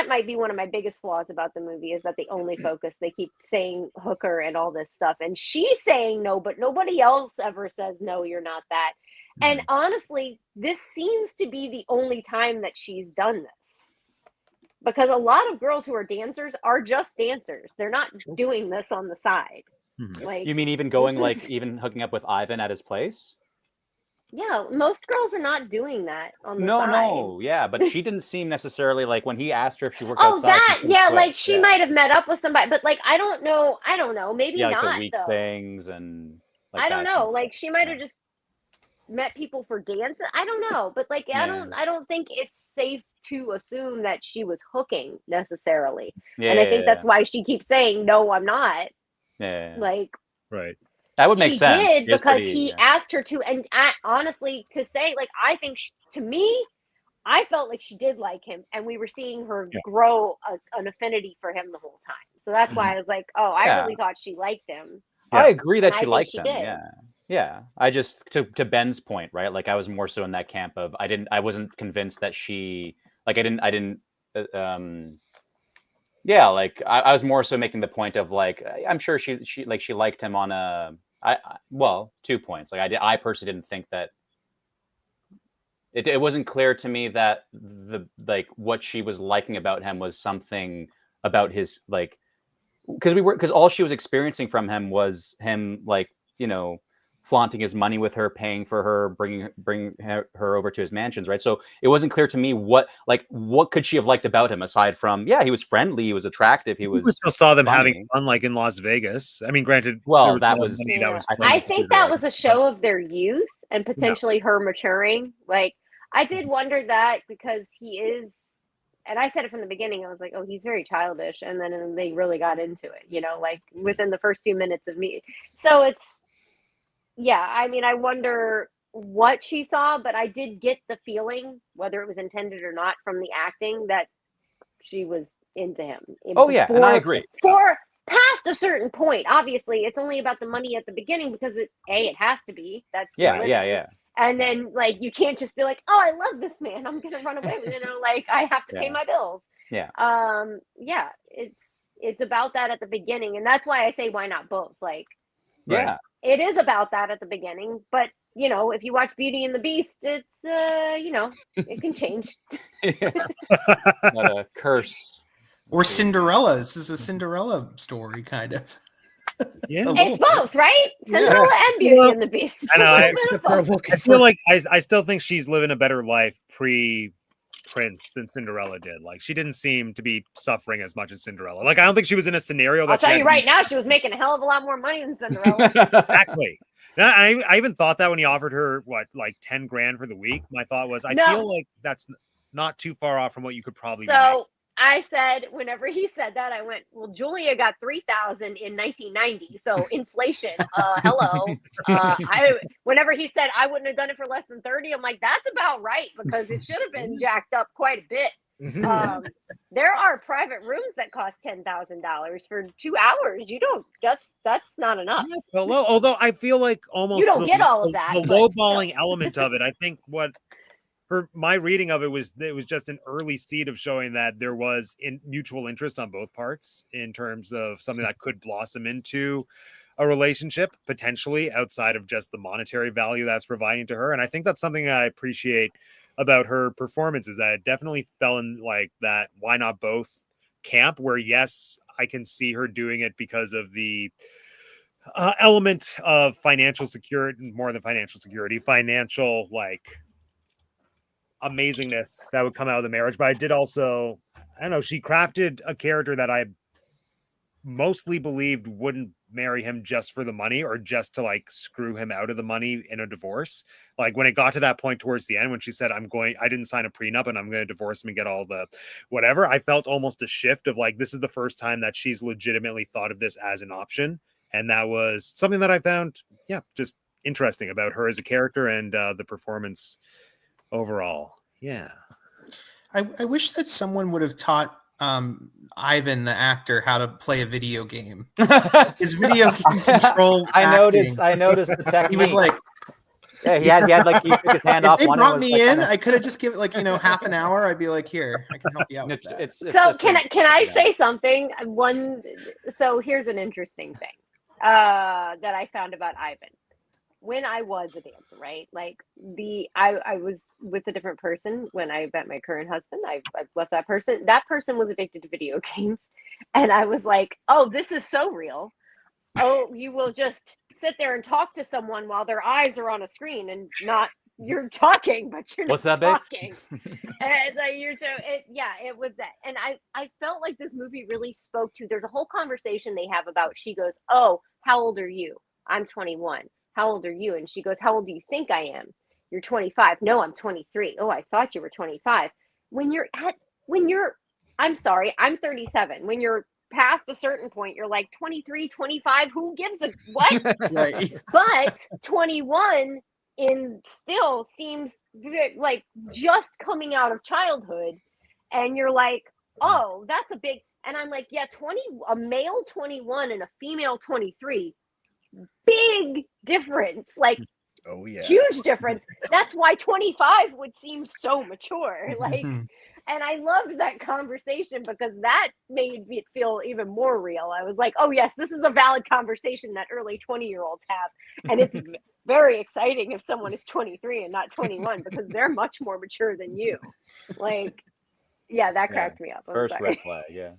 might be one of my biggest flaws about the movie, is that they only focus, they keep saying hooker and all this stuff, and she's saying no, but nobody else ever says no, you're not that. And honestly, this seems to be the only time that she's done this, because a lot of girls who are dancers are just dancers. They're not doing this on the side. Like, you mean even going like even hooking up with Ivan at his place? Yeah, most girls are not doing that on the side. No, yeah, but she didn't seem necessarily like, when he asked her if she worked Oh, outside. that, yeah, like she might have met up with somebody, but like I don't know, maybe like not the week though. things and like I don't that know, kind of like stuff. she might have just met people for dance. I don't know, but like I don't think it's safe to assume that she was hooking necessarily. And I think that's why she keeps saying no, I'm not. Like, right. That would make sense. Did because he asked her to, and honestly, to say, like, I think to me, I felt like she did like him, and we were seeing her Yeah. grow an affinity for him the whole time. So that's why I was like, oh, I Yeah. really thought she liked him. I Yeah. agree And that I she think liked she him. did. Yeah. I just to Ben's point, right? Like I was more so in that camp of I wasn't convinced that she like I didn't yeah, like I was more so making the point of like I'm sure she liked him on well, 2 points. Like I personally didn't think that it wasn't clear to me that what she was liking about him was something about his like because all she was experiencing from him was him like flaunting his money with her, paying for her, bring her over to his mansions, right? So it wasn't clear to me what could she have liked about him aside from he was friendly, he was attractive, he We was still saw them funny. having fun, like in Las Vegas. I mean, granted, Well, there was that no was- money that was I flowing I through think their that was a life. show of their youth and potentially her maturing. Like, I did wonder that because he is, and I said it from the beginning, I was like, oh, he's very childish. And then they really got into it, like within the first few minutes of me. So it's, yeah, I mean, I wonder what she saw, but I did get the feeling, whether it was intended or not from the acting, that she was into him. Oh yeah, and I agree. For past a certain point, obviously, it's only about the money at the beginning because it has to be. That's your living. Yeah. And then like you can't just be like, oh, I love this man, I'm gonna run away with like I have to pay my bills. Yeah. Yeah, it's about that at the beginning, and that's why I say why not both. Like, Yeah. it is about that at the beginning, but if you watch Beauty and the Beast, it's it can change. Not a curse. Or Cinderella. This is a Cinderella story, kind of. Yeah. It's both, right? Yeah. Cinderella and Beauty and the Beast. I know, It's a little bit of both. I feel like I still think she's living a better life pre-Prince than Cinderella did. Like she didn't seem to be suffering as much as Cinderella. Like I don't think she was in a scenario that I'll tell you right now, she was making a hell of a lot more money than Cinderella. Exactly. I even thought that when he offered her like 10 grand for the week. My thought was I feel like that's not too far off from what you could probably make. I said, whenever he said that, I went, well, Julia got 3,000 in 1990. So inflation, hello. Whenever he said I wouldn't have done it for less than 30, I'm like, that's about right because it should have been jacked up quite a bit. There are private rooms that cost $10,000 for 2 hours. You don't. That's not enough. Hello. Although I feel like almost you don't get all of that. The lowballing element of it. I think my reading of it was just an early seed of showing that there was mutual interest on both parts in terms of something that could blossom into a relationship potentially outside of just the monetary value that's providing to her. And I think that's something I appreciate about her performance is that it definitely fell in like that why not both camp where yes, I can see her doing it because of the element of financial security, more than financial security, financial like amazingness that would come out of the marriage. But I did also, I don't know, she crafted a character that I mostly believed wouldn't marry him just for the money or just to like screw him out of the money in a divorce. Like when it got to that point towards the end, when she said, I didn't sign a prenup and I'm going to divorce him and get all the whatever, I felt almost a shift of like, this is the first time that she's legitimately thought of this as an option. And that was something that I found, just interesting about her as a character and the performance overall. I wish that someone would have taught Ivan, the actor, how to play a video game. His video game control. I noticed the technique. He was like, he had like he took his hand off. If they one brought and was me like, in, I could have just given like half an hour. I'd be like, here, I can help you out with that. So can I say something? So here's an interesting thing that I found about Ivan. When I was a dancer, right? Like I was with a different person when I met my current husband. I've left that person. That person was addicted to video games. And I was like, oh, this is so real. Oh, you will just sit there and talk to someone while their eyes are on a screen and you're talking, but you're What's not that, talking. And like it was that. And I felt like this movie really spoke to, there's a whole conversation they have about, she goes, oh, how old are you? I'm 21. How old are you? And she goes, how old do you think I am? You're 25. No, I'm 23. Oh, I thought you were 25. I'm sorry, I'm 37. When you're past a certain point, you're like 23, 25. Who gives a what? Right. But 21 still seems like just coming out of childhood, and you're like, oh, that's a big. And I'm like, yeah, a male 21 and a female 23, big difference, like Oh yeah. huge difference. That's why 25 would seem so mature, like. And I loved that conversation because that made it feel even more real. I was like, oh, yes, this is a valid conversation that early 20-year-olds have. And it's very exciting if someone is 23 and not 21 because they're much more mature than you. Like, yeah, that cracked me up. I'm First sorry. red flag, yeah.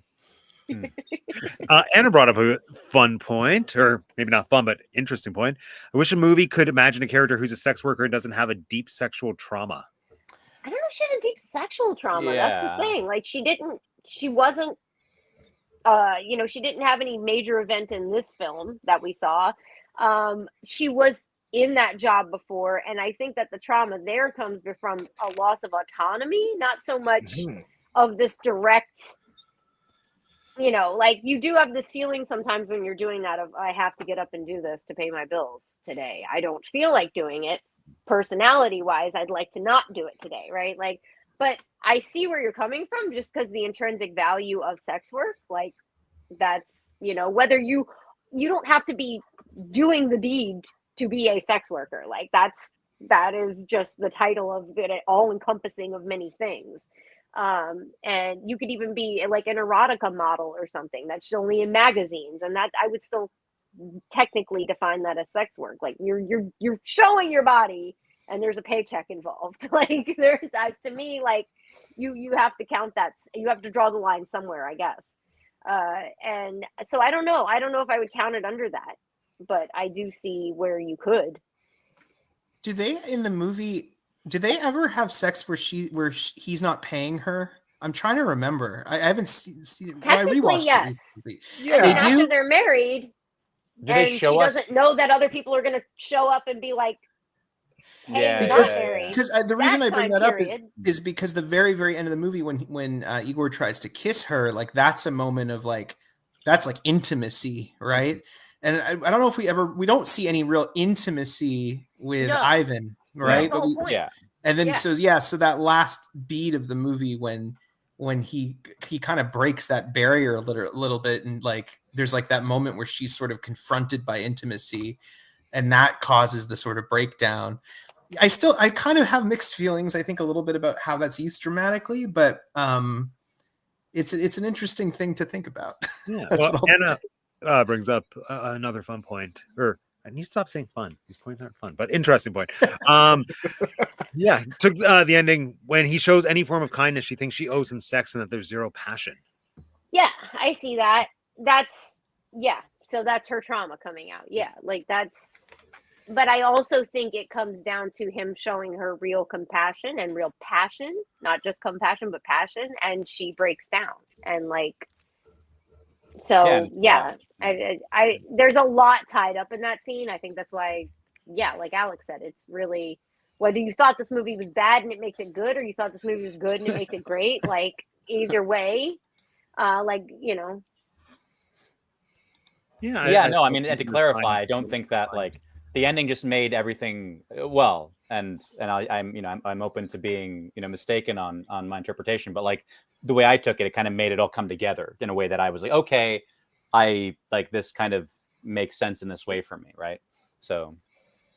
Anna brought up a fun point, or maybe not fun, but interesting point. I wish a movie could imagine a character who's a sex worker and doesn't have a deep sexual trauma. I don't know if she had a deep sexual trauma. That's the Yeah. thing. Like, she wasn't, she didn't have any major event in this film that we saw. She was in that job before, and I think that the trauma there comes from a loss of autonomy, not so much of this direct, like you do have this feeling sometimes when you're doing that of, I have to get up and do this to pay my bills today. I don't feel like doing it. Personality wise, I'd like to not do it today, right? Like, but I see where you're coming from, just because the intrinsic value of sex work, like, that's, whether you don't have to be doing the deed to be a sex worker. Like, that is just the title of it, all encompassing of many things. And you could even be like an erotica model or something that's only in magazines, and that I would still technically define that as sex work. Like, you're showing your body and there's a paycheck involved. Like, there's that, to me, like, you have to count that, you have to draw the line somewhere, I guess. And so I don't know if I would count it under that, but I do see where you could. Do they in the movie? Do they ever have sex where he's not paying her? I'm trying to remember. I haven't seen. Well, I Technically, rewatched yes. it recently. Yeah. They After do. they're married, Do they and show she us? doesn't know that other people are going to show up and be like, hey, Yeah, Because married. the reason I bring time that up period. is because the very, very end of the movie, when Igor tries to kiss her, like, that's a moment of like, that's like intimacy, right? And I don't know if we don't see any real intimacy with No. Ivan, That's right? the whole point. Yeah. And then Yeah. so that last beat of the movie when he kind of breaks that barrier a little bit, and like there's like that moment where she's sort of confronted by intimacy, and that causes the sort of breakdown. I kind of have mixed feelings, I think, a little bit about how that's used dramatically, but it's an interesting thing to think about. Yeah. That's Well, what I'll Anna brings up another fun point, or I need to stop saying fun. These points aren't fun, but interesting point. Yeah, took the ending when he shows any form of kindness, she thinks she owes him sex and that there's zero passion. Yeah, I see that. So that's her trauma coming out. Yeah, like that's. But I also think it comes down to him showing her real compassion and real passion, not just compassion, but passion, and she breaks down. And like, so yeah, I there's a lot tied up in that scene. I think that's why, yeah, like Alex said, it's really, whether you thought this movie was bad and it makes it good, or you thought this movie was good and it makes it great, like either way, like, Yeah. No, I mean, and to clarify, I don't think that like the ending just made everything well, and I'm open to being mistaken on my interpretation, but like the way I took it, it kind of made it all come together in a way that I was like, okay, I like this kind of makes sense in this way for me, right? So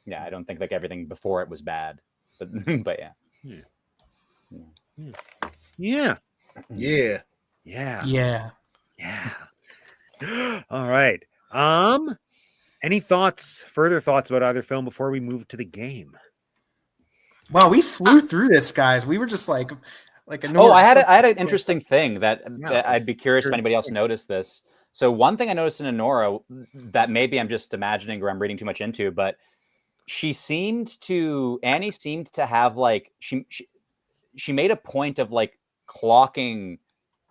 yeah, I don't think like everything before it was bad, but but yeah. All right. Any further thoughts about either film before we move to the game? Wow, we flew through this, guys. We were just like Oh, I had an interesting thing that I'd be curious if anybody else noticed this. So one thing I noticed in Anora that maybe I'm just imagining or I'm reading too much into, but Annie seemed to have like she made a point of like clocking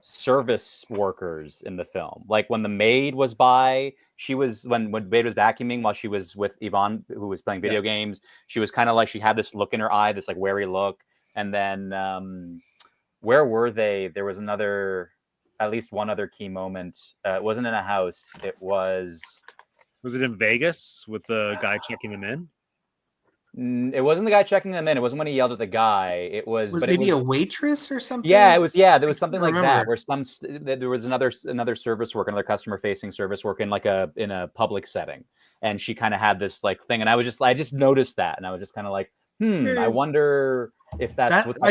service workers in the film. Like when the maid was by, when the maid was vacuuming while she was with Yvonne, who was playing video games, she was kind of like, she had this look in her eye, this like wary look. And then where were they? There was at least one other key moment. It wasn't in a house. Was it in Vegas with the guy checking them in? It wasn't the guy checking them in. It wasn't when he yelled at the guy. It was, Was but maybe it a was, waitress or something? yeah, it was, yeah, there I was something can't like that, remember. where there was another service work, another customer facing service work in like in a public setting. And she kind of had this like thing. And I just noticed that. And I was just kind of like, I wonder if that's what's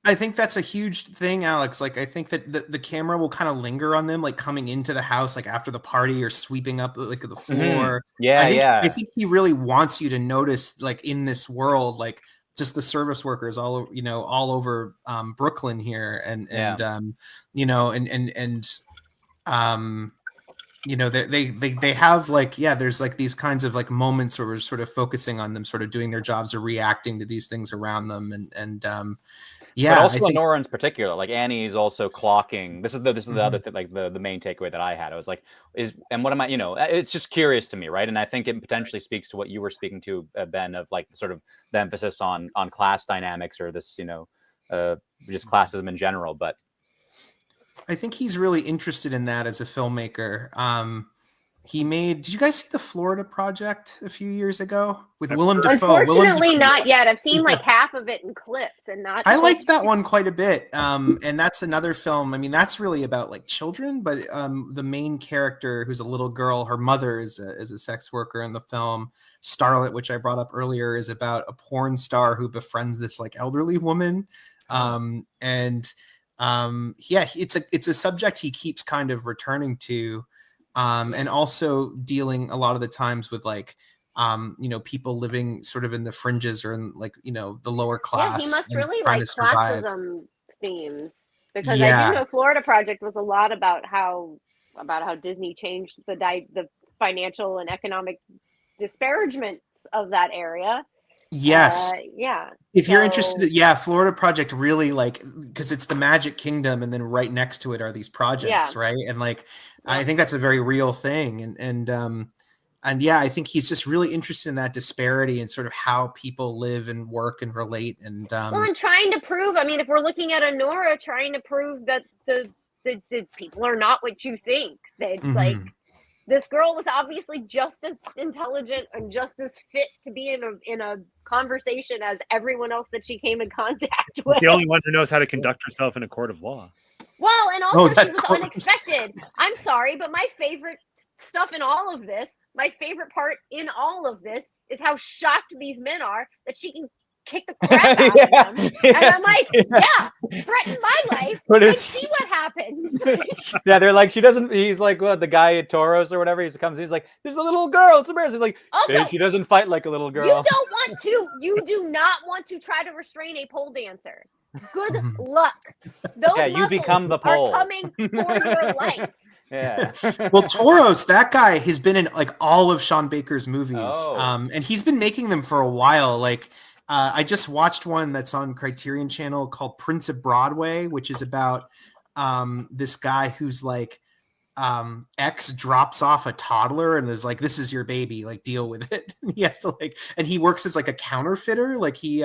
I think that's a huge thing, Alex. Like, I think that the camera will kind of linger on them, like coming into the house, like after the party, or sweeping up like the floor. Yeah, I think he really wants you to notice, like, in this world, like just the service workers all over Brooklyn here, and they have, like, there's like these kinds of like moments where we're sort of focusing on them sort of doing their jobs or reacting to these things around them, but also Anora in particular, like Annie's also clocking. This is the other thing, like the main takeaway that I had. I was like, what am I? It's just curious to me, right? And I think it potentially speaks to what you were speaking to, Ben, of like sort of the emphasis on class dynamics, or this, just classism in general. But I think he's really interested in that as a filmmaker. Did you guys see the Florida Project a few years ago with Willem Dafoe? Unfortunately, not yet. I've seen like half of it in clips, and not. I liked that one quite a bit. And that's another film. I mean, that's really about like children, but the main character, who's a little girl, her mother is a sex worker in the film. Starlet, which I brought up earlier, is about a porn star who befriends this like elderly woman. It's a subject he keeps kind of returning to. And also dealing a lot of the times with like, people living sort of in the fringes or in like, the lower class. Yeah, he must really like classism themes, because I do know Florida Project was a lot about how Disney changed the financial and economic disparagements of that area. Yes. If you're interested, Florida Project really, like, because it's the Magic Kingdom, and then right next to it are these projects, right? And like, I think that's a very real thing, and I think he's just really interested in that disparity and sort of how people live and work and relate. And and trying to prove, I mean, if we're looking at Anora, trying to prove that the people are not what you think. That like, this girl was obviously just as intelligent and just as fit to be in a conversation as everyone else that she came in contact with. She's the only one who knows how to conduct herself in a court of law. Well, and also she was unexpected. I'm sorry, but my favorite stuff in all of this, my favorite part in all of this, is how shocked these men are that she can kick the crap out of them. And I'm like, threaten my life, and see what happens. They're like, he's like, what, the guy at Toros or whatever, he's like, there's a little girl, it's embarrassing. He's like, also, she doesn't fight like a little girl. You do not want to try to restrain a pole dancer. Good luck. Those you become the pole. Are coming for your life. Yeah. Well, Toros, that guy has been in like all of Sean Baker's movies. And he's been making them for a while. Like, I just watched one that's on Criterion Channel called Prince of Broadway, which is about this guy who's like, X drops off a toddler and is like, this is your baby, like, deal with it. He has to like, and he works as like a counterfeiter. Like he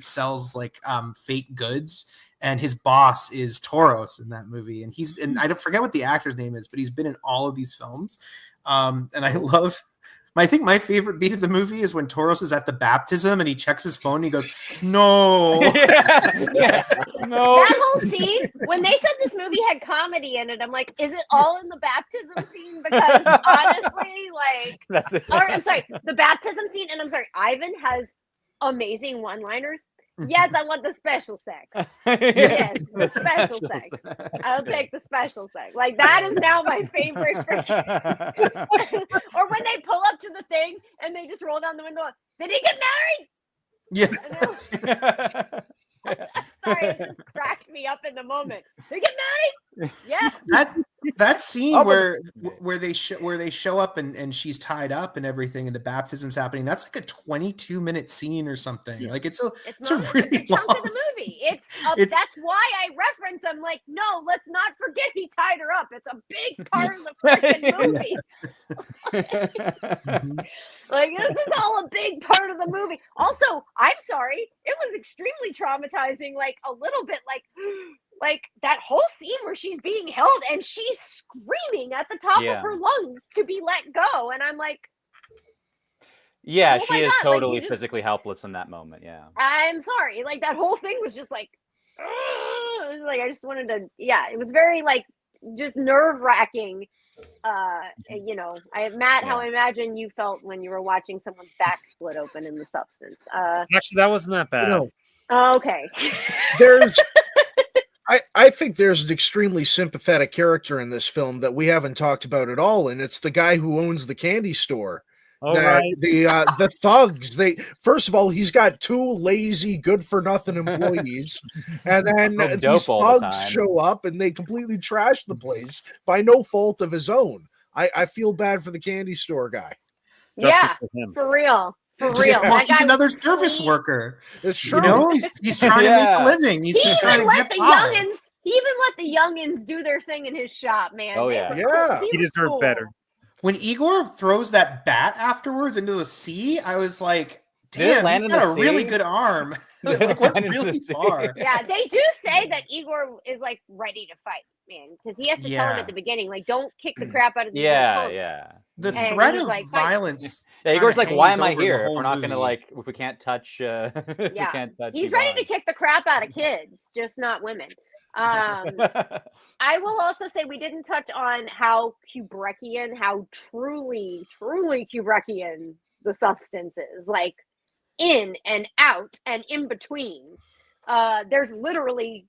sells like fake goods, and his boss is Toros in that movie. And I don't forget what the actor's name is, but he's been in all of these films. And I think my favorite beat of the movie is when Toros is at the baptism and he checks his phone and he goes, no. No. That whole scene, when they said this movie had comedy in it, I'm like, is it all in the baptism scene? Because honestly, like, that's it. I'm sorry, the baptism scene, and I'm sorry, Ivan has amazing one-liners. Yes, I want the special sex. Yes, the special sex. I'll take the special sex. Like, that is now my favorite. Or when they pull up to the thing and they just roll down the window. Did he get married? Yeah. Sorry, it just cracked me up in the moment. Did he get married? Yeah. That scene where they show up and she's tied up and everything and the baptism's happening, that's like a 22-minute scene or something. Like it's a really chunk of the movie. That's why I reference. I'm like, no, let's not forget he tied her up. It's a big part of the freaking movie. Like, this is all a big part of the movie. Also, I'm sorry, it was extremely traumatizing. Like, a little bit like that whole scene where she's being held and she's screaming at the top of her lungs to be let go. And I'm like, Yeah, Oh she my is God, like, totally you just- physically helpless in that moment. Yeah. I'm sorry, like that whole thing was just like, it was like I just wanted to. Yeah, it was very like just nerve wracking. Matt, how Yeah. I imagine you felt when you were watching someone's back split open in The Substance. Actually, that wasn't that bad. Okay. There's I think there's an extremely sympathetic character in this film that we haven't talked about at all, and it's the guy who owns the candy store. All That right. the thugs, they first of all, he's got two lazy, good for nothing employees, and then Smoke these dope all the thugs time. show up and they completely trash the place by no fault of his own. I feel bad for the candy store guy. Yeah, Justice for him. for real. For Just- real. well, That he's guy another was service sweet. worker. It's You true. know, he's trying to make Yeah. a living. He's He just trying even to let get the by. youngins. He even let the youngins do their thing in his shop, man. Oh, They yeah. were Yeah. cool. He was deserved cool. better. When Igor throws that bat afterwards into the sea, I was like, Did it damn, land he's in got the a really sea? good arm. Did it Like, went land into the really sea? far. Yeah, they do say that Igor is like ready to fight, man, because he has to tell him Yeah. at the beginning, like, don't kick the crap out of these Yeah, little punks. yeah. The And threat he's of like, fight. violence. Yeah, Igor's kinda like, why hangs am I over the here if whole we're not gonna movie. if we can't touch if we Yeah. can't touch He's ready to Yvonne. kick the crap out of kids, just not women. I will also say we didn't touch on how Kubrickian, how truly, truly Kubrickian the substance is. Like in and out and in between. There's literally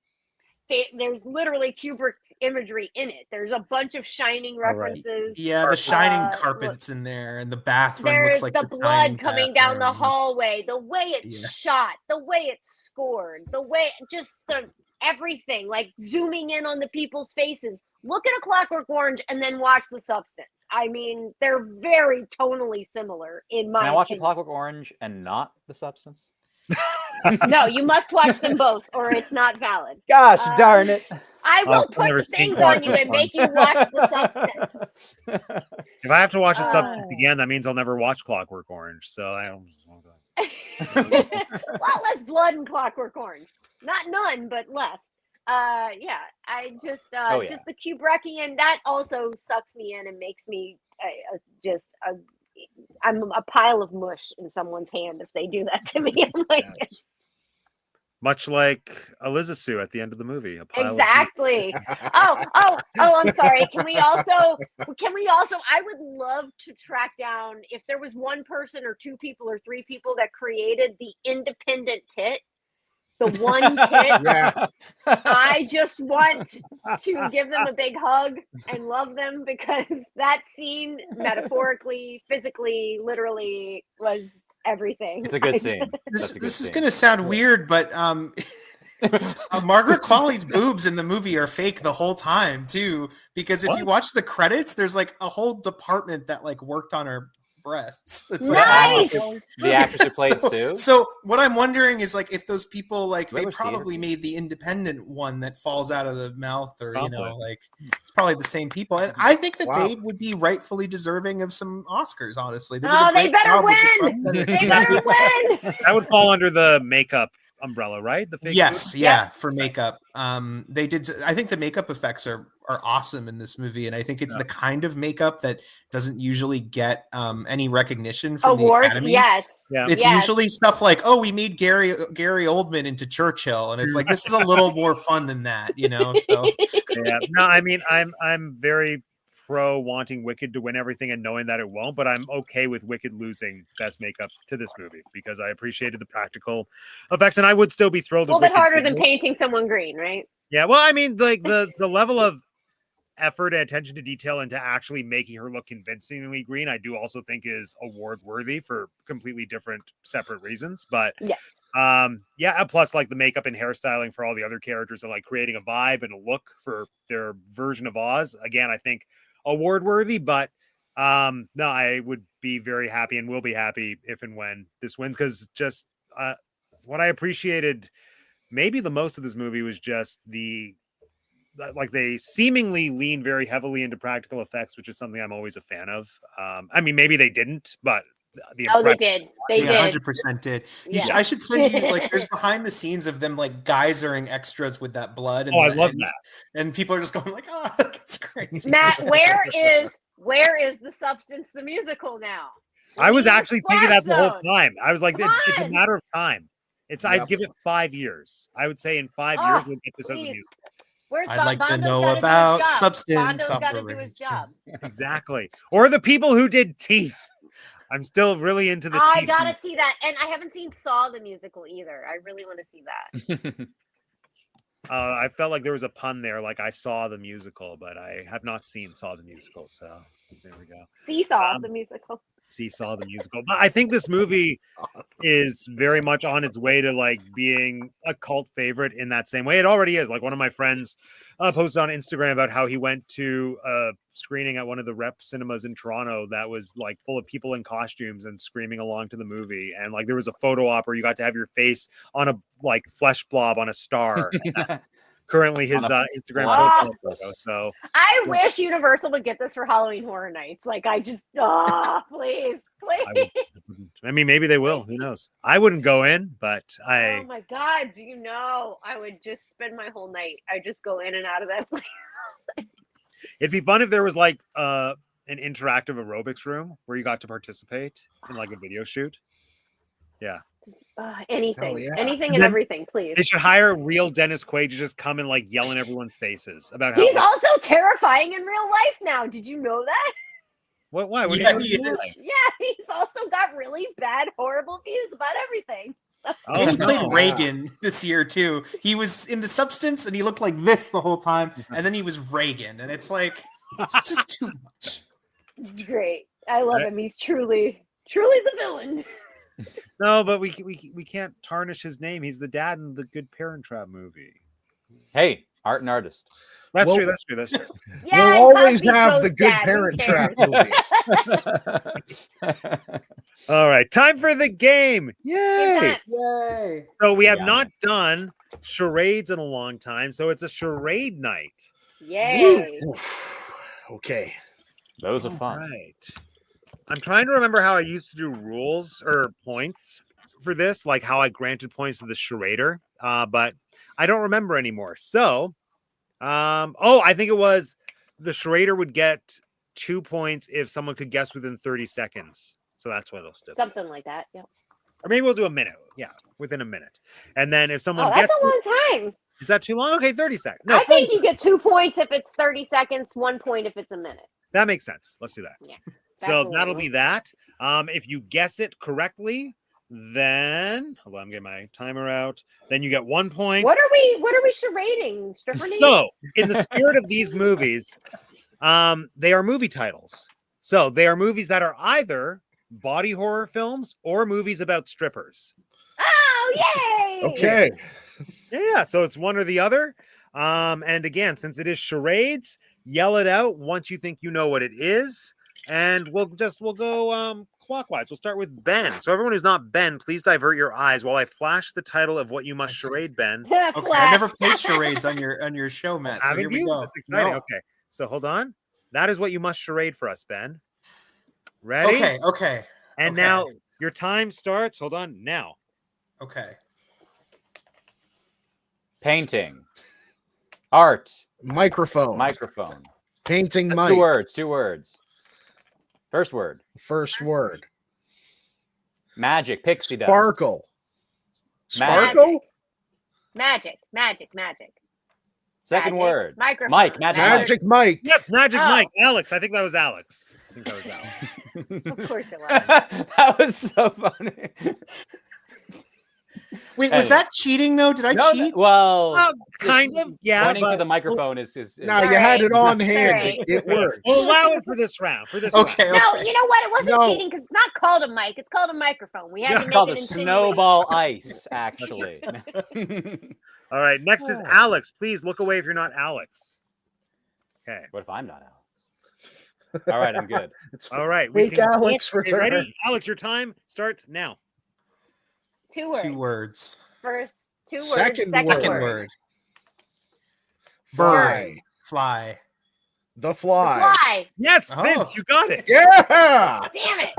Kubrick imagery in it. There's a bunch of shining right. references. Yeah, the shining look, carpet's in there, and the bathroom There's looks like the blood shining coming down the bathroom. hallway, the way it's Yeah. shot, the way it's scored, the way just the everything, like zooming in on the people's faces. Look at A Clockwork Orange and then watch The Substance. I mean, they're very tonally similar in my Can I watch A opinion. Clockwork Orange and not The Substance? No, you must watch them both or it's not valid. Gosh darn it! I will I've put never the seen things on you Clockwork and make you watch The Substance. If I have to watch The Substance Oh. again, that means I'll never watch Clockwork Orange. So I don't. A lot less blood in Clockwork Orange. Not none, but less. Yeah, I just Oh, yeah. just the Kubrickian that also sucks me in and makes me I'm a pile of mush in someone's hand if they do that to me. I'm like, Yes. Much like Eliza at the end of the movie. A pile of exactly. Oh, I'm sorry. Can we also I would love to track down if there was one person or two people or three people that created the independent tit, the one tit. Yeah. I just want to give them a big hug and love them because that scene metaphorically, physically, literally was everything. It's a good scene. This That's a good is scene. going to sound weird, but Margaret Qualley's boobs in the movie are fake the whole time too. Because if you What? watch the credits, there's like a whole department that like worked on her breasts. It's like, Nice. The actress who played so, Sue. so what I'm wondering is like if those people like You they ever see her? probably made the independent one that falls out of the mouth or you know Probably. like it's probably the same people and I think that Wow. they would be rightfully deserving of some Oscars honestly. Did a Oh, they great better job with the win. prosthetics. They better win. That would fall under the makeup umbrella, right? The fake Yes, boobs? yeah, for makeup. They did. I think the makeup effects are awesome in this movie, and I think it's Yeah. the kind of makeup that doesn't usually get any recognition from the Awards, Academy. yes. Yeah. It's Yes. usually stuff like, "Oh, we made Gary Oldman into Churchill," and it's like this is a little more fun than that, you know. So Yeah. No, I mean, I'm very pro wanting Wicked to win everything and knowing that it won't, but I'm okay with Wicked losing best makeup to this movie because I appreciated the practical effects, and I would still be thrilled. A little if bit Wicked harder did than win. painting someone green, right? Yeah, well, I mean, like the level of effort and attention to detail into actually making her look convincingly green, I do also think is award worthy for completely different, separate reasons. But Yeah. yeah, plus like the makeup and hairstyling for all the other characters and like creating a vibe and a look for their version of Oz. Again, I think award worthy, but no, I would be very happy and will be happy if and when this wins because just what I appreciated maybe the most of this movie was just like they seemingly lean very heavily into practical effects, which is something I'm always a fan of. I mean, maybe they didn't, but the Oh, they impression- did. They yeah, did. 100% did. Yeah. I should send you like there's behind the scenes of them like geysering extras with that blood. And Oh, I the love ends, that. and people are just going like, "Oh, it's crazy." Matt, where is The Substance the musical now? I was need a actually thinking that the whole splash time. I was like, Come it's a on. matter of time. I'd Yep. give it 5 years. I would say in 5 Oh, years we'll get this as a please. musical. Where's I'd like to Bondo's know gotta do his about job. substance Bondo's got to do operation. his job. Exactly. Or the people who did Teeth. I'm still really into the I Teeth. gotta see that, and I haven't seen Saw the musical either. I really want to see that. I felt like there was a pun there, like I saw the musical, but I have not seen Saw the musical. So there we go. Seesaw the musical. See Saw the musical. But I think this movie is very much on its way to like being a cult favorite in that same way. It already is. Like one of my friends posted on Instagram about how he went to a screening at one of the rep cinemas in Toronto that was like full of people in costumes and screaming along to the movie. And like there was a photo op where you got to have your face on a like flesh blob on a star. Currently his Instagram blood. photo. So I wish Universal would get this for Halloween Horror Nights. Like, I just, please, please. I mean, maybe they will. Who knows? I wouldn't go in, but Oh my God, do you know? I would just spend my whole night. I just go in and out of that place. It'd be fun if there was like an interactive aerobics room where you got to participate in like a video shoot. Yeah. Anything, yeah. anything and Then everything, please. They should hire real Dennis Quaid to just come and like yell in everyone's faces about how He's like, also terrifying in real life now. Did you know that? why? What Yeah, do he you is. Yeah, he's also got really bad, horrible views about everything. And he played no. Reagan this year too. He was in The Substance, and he looked like this the whole time. And then he was Reagan, and it's like it's just too much. It's great. I love him. He's truly the villain. No, but we can't tarnish his name. He's the dad in the Good Parent Trap movie. Hey, art and artist. That's Well- true. That's true. That's true. Yeah, We'll and always Cosby's have the Ghost Good Dad. Who Parent Trap cares? movie. All right, time for the game. Good Yay! time. Yay! So we have Yeah. not done charades in a long time, so it's a charade night. Yay. Okay. Those are All fun. right. I'm trying to remember how I used to do rules or points for this, like how I granted points to the charader, but I don't remember anymore. So, I think it was the charader would get 2 points if someone could guess within 30 seconds. So that's what it'll still be. Something like that. Yep. Or maybe we'll do a minute. Yeah, within a minute. And then if someone Oh, that's gets a it, long time. is that too long? Okay, 30 seconds. No, I 40 think you get 2 points if it's 30 seconds, 1 point if it's a minute. that makes sense. Let's do that. Yeah. So That's that'll a be that. If you guess it correctly, then hold on, I'm getting my timer out. Then you get 1 point. What are we charading? Stripper names? So, in the spirit of these movies, they are movie titles. So they are movies that are either body horror films or movies about strippers. Oh, yay! Okay. Yeah, so it's one or the other. And again, since it is charades, yell it out once you think you know what it is, and we'll go clockwise. We'll start with Ben. So everyone who's not Ben, please divert your eyes while I flash the title of what you must charade, Ben. Okay, I never played charades on your show, Matt. So Haven't here we you? go. That's exciting. No. Okay, so hold on. That is what you must charade for us, Ben. Ready? Okay. And okay. now your time starts. Hold on. Now. Okay. Painting. Art. Microphone. Microphone. Painting Two mic. words. 2 words. First word. First word. Magic. Pixie dust. Sparkle. Magic. Sparkle? Magic. Second Magic. word. Microphone. Mike. Magic. Magic Mike. Yes, Magic Oh. Mike. Alex. I think that was Alex. I think that was Alex. Of course it was. That was so funny. Wait, Anyway. was that cheating though? Did I No, cheat? well, Well, kind of. Yeah. pointing to But the microphone is No, All you had it right. on hand. right. It worked. we'll allow it for this round. Okay. No, you know what? It wasn't No. cheating because it's not called a mic. It's called a microphone. We had Yeah, to make called it a insinuate. snowball ice, actually. All right. Next is Alex. Please look away if you're not Alex. Okay. What if I'm not Alex? All right, I'm good. It's All right. fake Alex Okay, return. ready? Alex, your time starts now. 2 words. 2 words. First 2 words. Second Second word. Second word. word. Fly. Fly. The fly. Fly. Yes, Oh. Vince, you got it. Yeah. Damn it.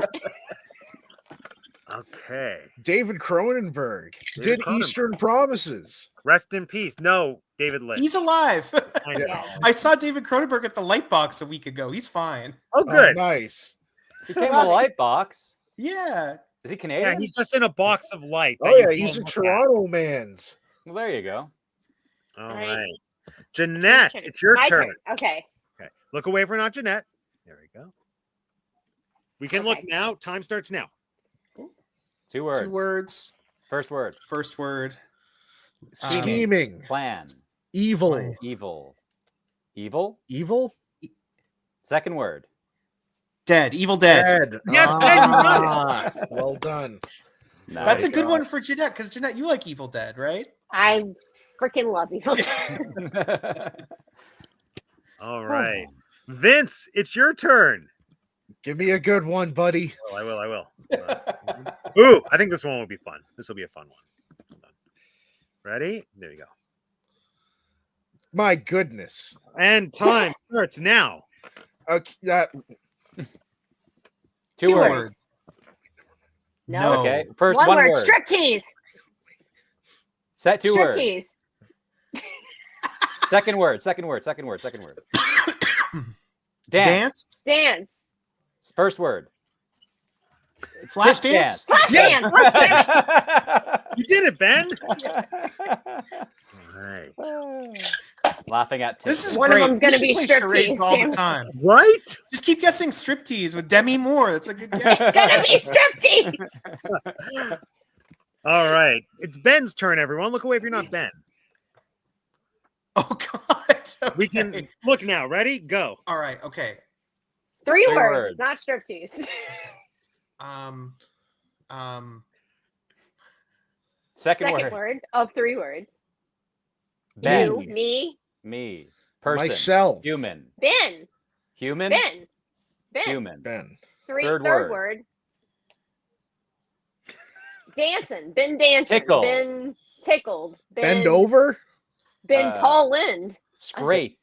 Okay. David Cronenberg did Cronenberg. Eastern Promises. Rest in peace. No, David Lynch. He's alive. I know. Yeah. I saw David Cronenberg at the Lightbox a week ago. He's fine. Oh, good. Oh, nice. He came with Love a it. light box. Yeah. Is he Canadian? Yeah, he's just in a box of light. that Oh you yeah, he's a can't look Toronto man's. Well, there you go. at. All Right. right. Jeanette, Whose turn? it's your My turn. Okay. Okay. Look away for not Jeanette. There we go. We can look Okay. now. Time starts now. 2 words. 2 words. First word. First word. Scheming, Plan. evil, Plan. Evil. Evil. evil, Second word. Dead. Evil Dead. dead. Yes, Ben, you got Ah, well done. That's a Nice. good one for Jeanette, because Jeanette, you like Evil Dead, right? I freaking love Evil Dead. All right. Vince, it's your turn. Give me a good one, buddy. Oh, I will. Ooh, I think this one will be fun. This will be a fun one. Hold on. Ready? There you go. My goodness. And time starts now. Okay, 2 Two words. words. No. No. Okay. First One one word. word. Striptease. Set 2 words. Striptease. Second word. Dance. Dance. First word. Flash Trick dance. Flash Yes. dance. Flash dance. You did it, Ben. All right. Laughing at This is One of great. them's gonna We be should play charades striptease, all damn the it. time. Right? Just keep guessing striptease with Demi Moore. That's a good guess. It's gonna be striptease. All right. It's Ben's turn, everyone. Look away if you're not Ben. Oh God. We Okay. can look now. Ready? Go. All right. Okay. Three Three words, words. not striptease. Um. Second Second word. word of 3 words. Ben. You, me, Me. Person. myself. Human. Ben. Human. Ben. Human. Ben. Third word. word. Dancing. Ben dancing. Tickle. Ben tickled. Ben, Bend over. Ben Paul Lind. Scrape.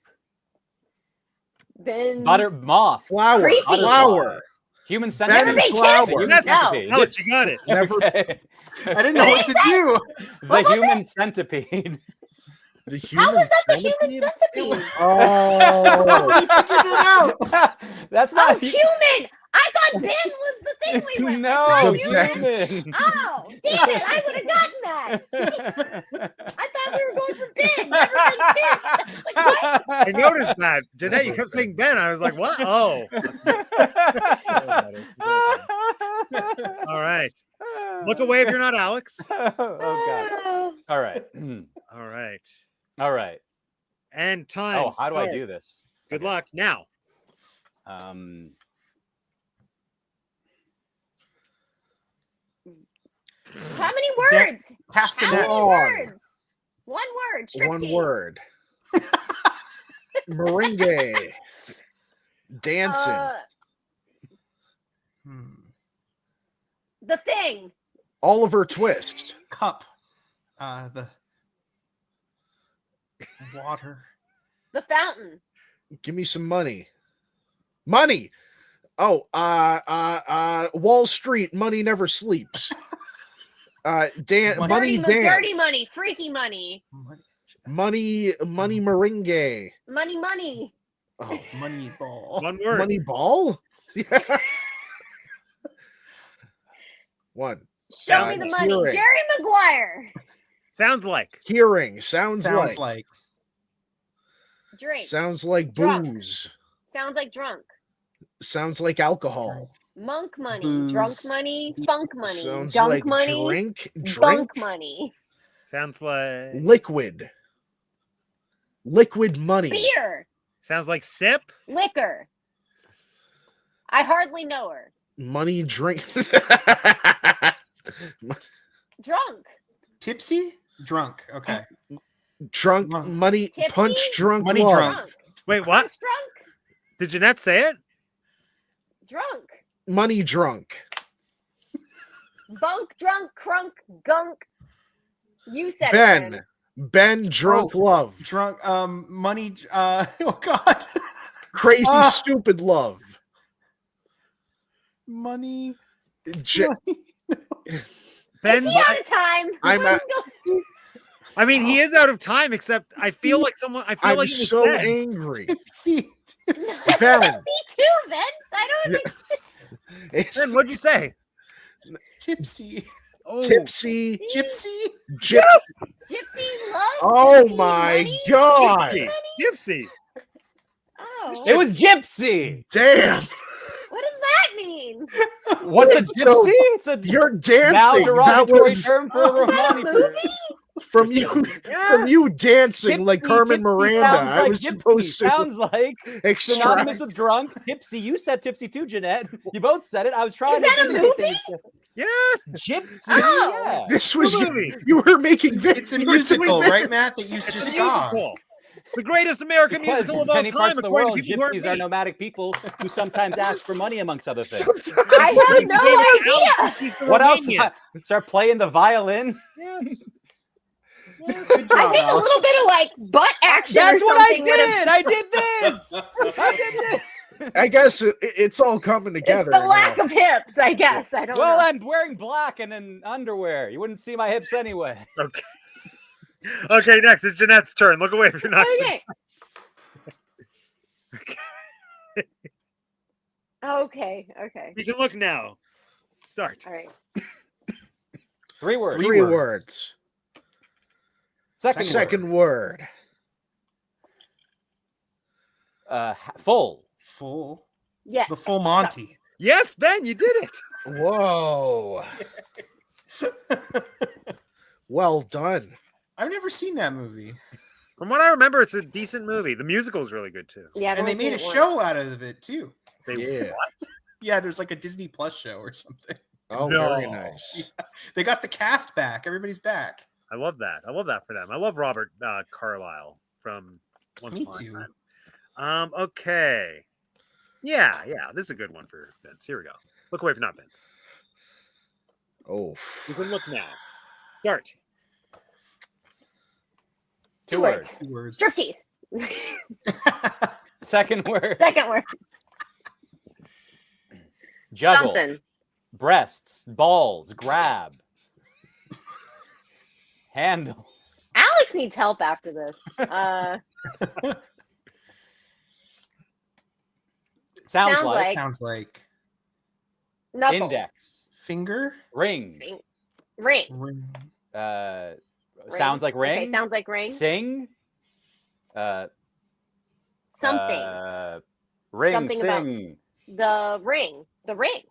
Ben Butter. Moth. Flower. Creepy. Flower. Human Never centipede. make Flower. kisses. Yes. No. Alex, you got it. Never. Okay. I didn't know what to do. The human centipede. The human How was that the human centipede? centipede? Oh. We figured it out. That's Oh, not human! I thought Ben was the thing we went No, with. The Not human. Oh, damn it! I would have gotten that. I thought we were going for Ben. Never been fixed. I was like, what? I noticed that. Jeanette, you kept saying Ben. I was like, what? Oh. All right. Look away if you're not Alex. Oh god. All right. All right. All right. And time. Oh, how do I do starts. this? Good Okay. luck. Now. How many words? How Castanets. many On. words? One word. One Striptease. word. Meringue. Dancing. Hmm. The thing. Oliver Twist. Cup. The water. The fountain. Give me some money. Money. Oh, Wall Street. Money never sleeps. Money Dirty, dance. dirty money. Freaky money. Money meringue. Money. Oh, Money ball. One word. money ball. One. Show me the money. Hearing. Jerry Maguire. Sounds like. Hearing. Sounds Sounds like. like. Drink. Sounds like Drunk. booze. Sounds like drunk. Sounds like alcohol. Monk money. Booze. Drunk money. Funk money. Sounds Dunk like money. drink. Bunk money. Sounds like. Liquid. Liquid money. Beer. Sounds like sip. Liquor. I hardly know her. Money drink. Drunk. Tipsy? Drunk. Okay. Drunk Money. money. Tipsy? Punch drunk. Money love. drunk. Wait, what? Punch drunk. Did Jeanette say it? Drunk. Money drunk. Bunk, drunk, crunk, gunk. You said it. Ben. Ben drunk love. Drunk. Money. Oh God. Crazy Ah. stupid love. Money. J- Ben. Is he out of time? I'm What's out- going- I mean, he is out of time. Except I feel like someone. I feel I'm like it was so said. angry. Tipsy. Ben. Me too, Vince. I don't even. Ben, what'd you say? Tipsy. Oh, Tipsy. Gypsy. Gypsy. Gypsy love. Oh Gypsy my money? God. Gypsy. Gypsy. Oh, It was Gypsy. Damn. what does that mean? What's a So, gypsy? It's a You're now dancing. That derogatory was term for Is that a Romani. movie? from you. Yeah. From you dancing like Gypsy, Carmen gypsy Miranda. sounds I like was gypsy, supposed to sounds like synonymous extract. with drunk. Tipsy, you said tipsy too, Jeanette. You both said it. I was trying Is to that a give movie? things. Yes. Gypsy, Oh. yeah. This was The movie. you were making this. It's a you were doing musical, this. right, Matt? That you It's just a saw. musical. The greatest American Because musical of in all many parts time, of the according world, to people who gypsies are aren't me. nomadic people who sometimes ask for money, amongst other things. Sometimes- I have no idea. He's the What else? Romanian. Start playing the violin. Yes. Yes. Good I job, think a Alex. little bit of like butt action That's or what I something would have. did. I did this. I did this. I guess it's all coming It's together. the lack now. of hips, I guess. I don't Well, know. I'm wearing black and an underwear. You wouldn't see my hips anyway. Okay. Okay, next it's Jeanette's turn. Look away if you're not. Okay. Okay. You can look now. Start. All right. 3 words. Three words. Second word. Word. Full. Full. Yeah. The full Monty. Yes, Ben, you did it. Whoa. Well done. I've never seen that movie. From what I remember, it's a decent movie. The musical is really good too. Yeah. I've And they only made a seen it show out of it too. They Yeah. Yeah, there's like a Disney Plus show or something. Oh, No. very nice. They got the cast back. Everybody's back. I love that. I love that for them. I love Robert Carlyle from Once Me Upon a too. Time. Okay. Yeah. This is a good one for Vince. Here we go. Look away if not Vince. Oh. You can look now. Start. 2 words. 2 words. Striptease. Second word. Second word. Juggle. Something. Breasts. Balls. Grab. Handle. Alex needs help after this. Sounds like. Sounds like Knuckle. Index. finger. Ring. Ring. Ring. Sounds like ring. Okay, sounds like ring. Sing. Something. Ring. Something about- sing. The ring. The ring.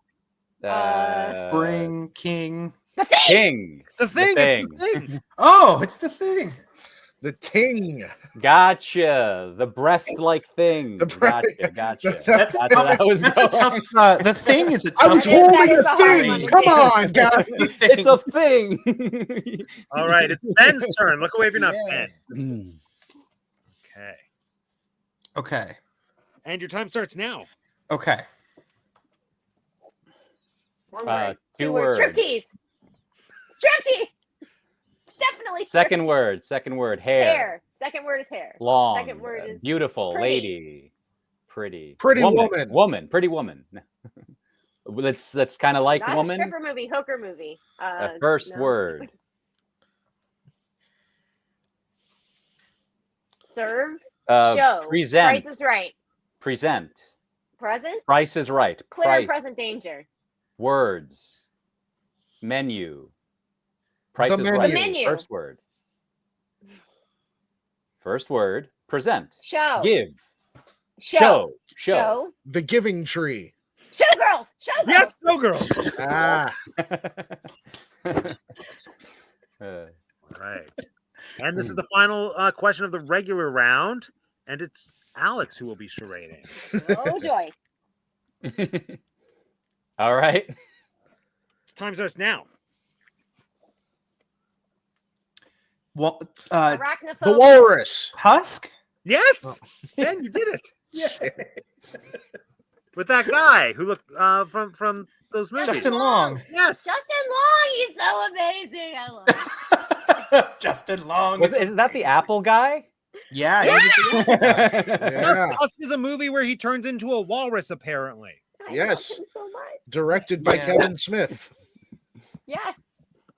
Ring. King. The thing. King. The thing. It's the thing. Oh, it's the thing. The ting. Gotcha. The breast-like thing. The breast- Gotcha. That's Gotcha. That was That's a going. tough. The thing is a I tough. was That is holding a a hard thing. one to Come do. on, guys. It's a thing. All right. It's Ben's turn. Look away if you're not Yeah. Ben. Okay. Okay. And your time starts now. Okay. One word. 2 words. Striptease. Striptease. Definitely. Second striptease. word. Second word. Hair. Hair. Second word is hair. Long. Second word is beautiful. pretty. Lady. Pretty. Pretty woman. Woman. Pretty woman. That's kind of like Not woman. a stripper movie, hooker movie. The first no. word. Serve. Show. Present. Price is right. Present. Present. Price is right. Clear Price. and present danger. Words. Menu. Price The is right. The menu. First word. First word. Present. Show. Give. Show. Show. The giving tree. Showgirls. Showgirls. Yes, no girls. Ah. Uh, All right. And this is the final question of the regular round. And it's Alex who will be charading. Oh joy. all right. It's time starts now. Well, Arachnophobia. The walrus. Husk. Yes. Ben, you did it. Yeah. With that guy who looked from those movies. Justin Long. Yes. Justin Long. He's so amazing. I love him. Justin Long. Is that the Apple guy? Yeah. Yeah. he was- Yeah. Tusk is a movie where he turns into a walrus, apparently. I Yes. love him so much. Directed by Yeah. Kevin Smith. Yeah.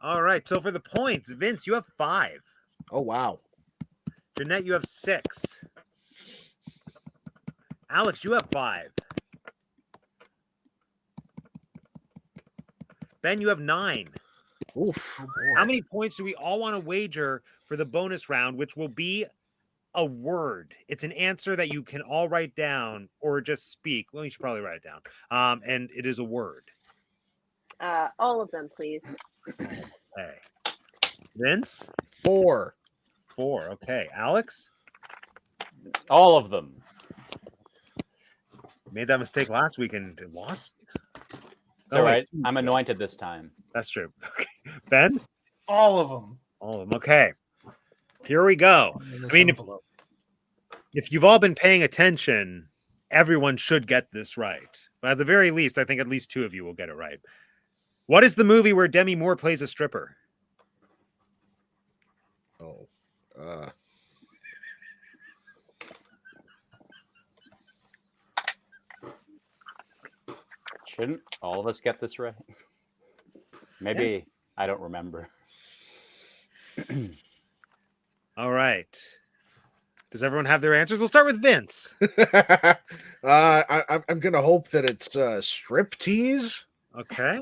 All right. So for the points, Vince, you have 5. Oh, wow. Jeanette, you have 6. Alex, you have 5. Ben, you have 9. Oof. How many points do we all want to wager for the bonus round, which will be a word? It's an answer that you can all write down or just speak. Well, you should probably write it down. And it is a word. All of them, please. Okay. Vince? 4. 4. Okay. Alex? All of them. Made that mistake last week and lost. It's all right. I'm anointed this time. That's true. Okay. Ben? All of them. All of them. Okay. Here we go. In this I mean, envelope. if you've all been paying attention, everyone should get this right. But at the very least, I think at least 2 of you will get it right. What is the movie where Demi Moore plays a stripper? Oh. Shouldn't all of us get this right? Maybe Yes. I don't remember. All right. Does everyone have their answers? We'll start with Vince. I'm gonna hope that it's striptease. Okay.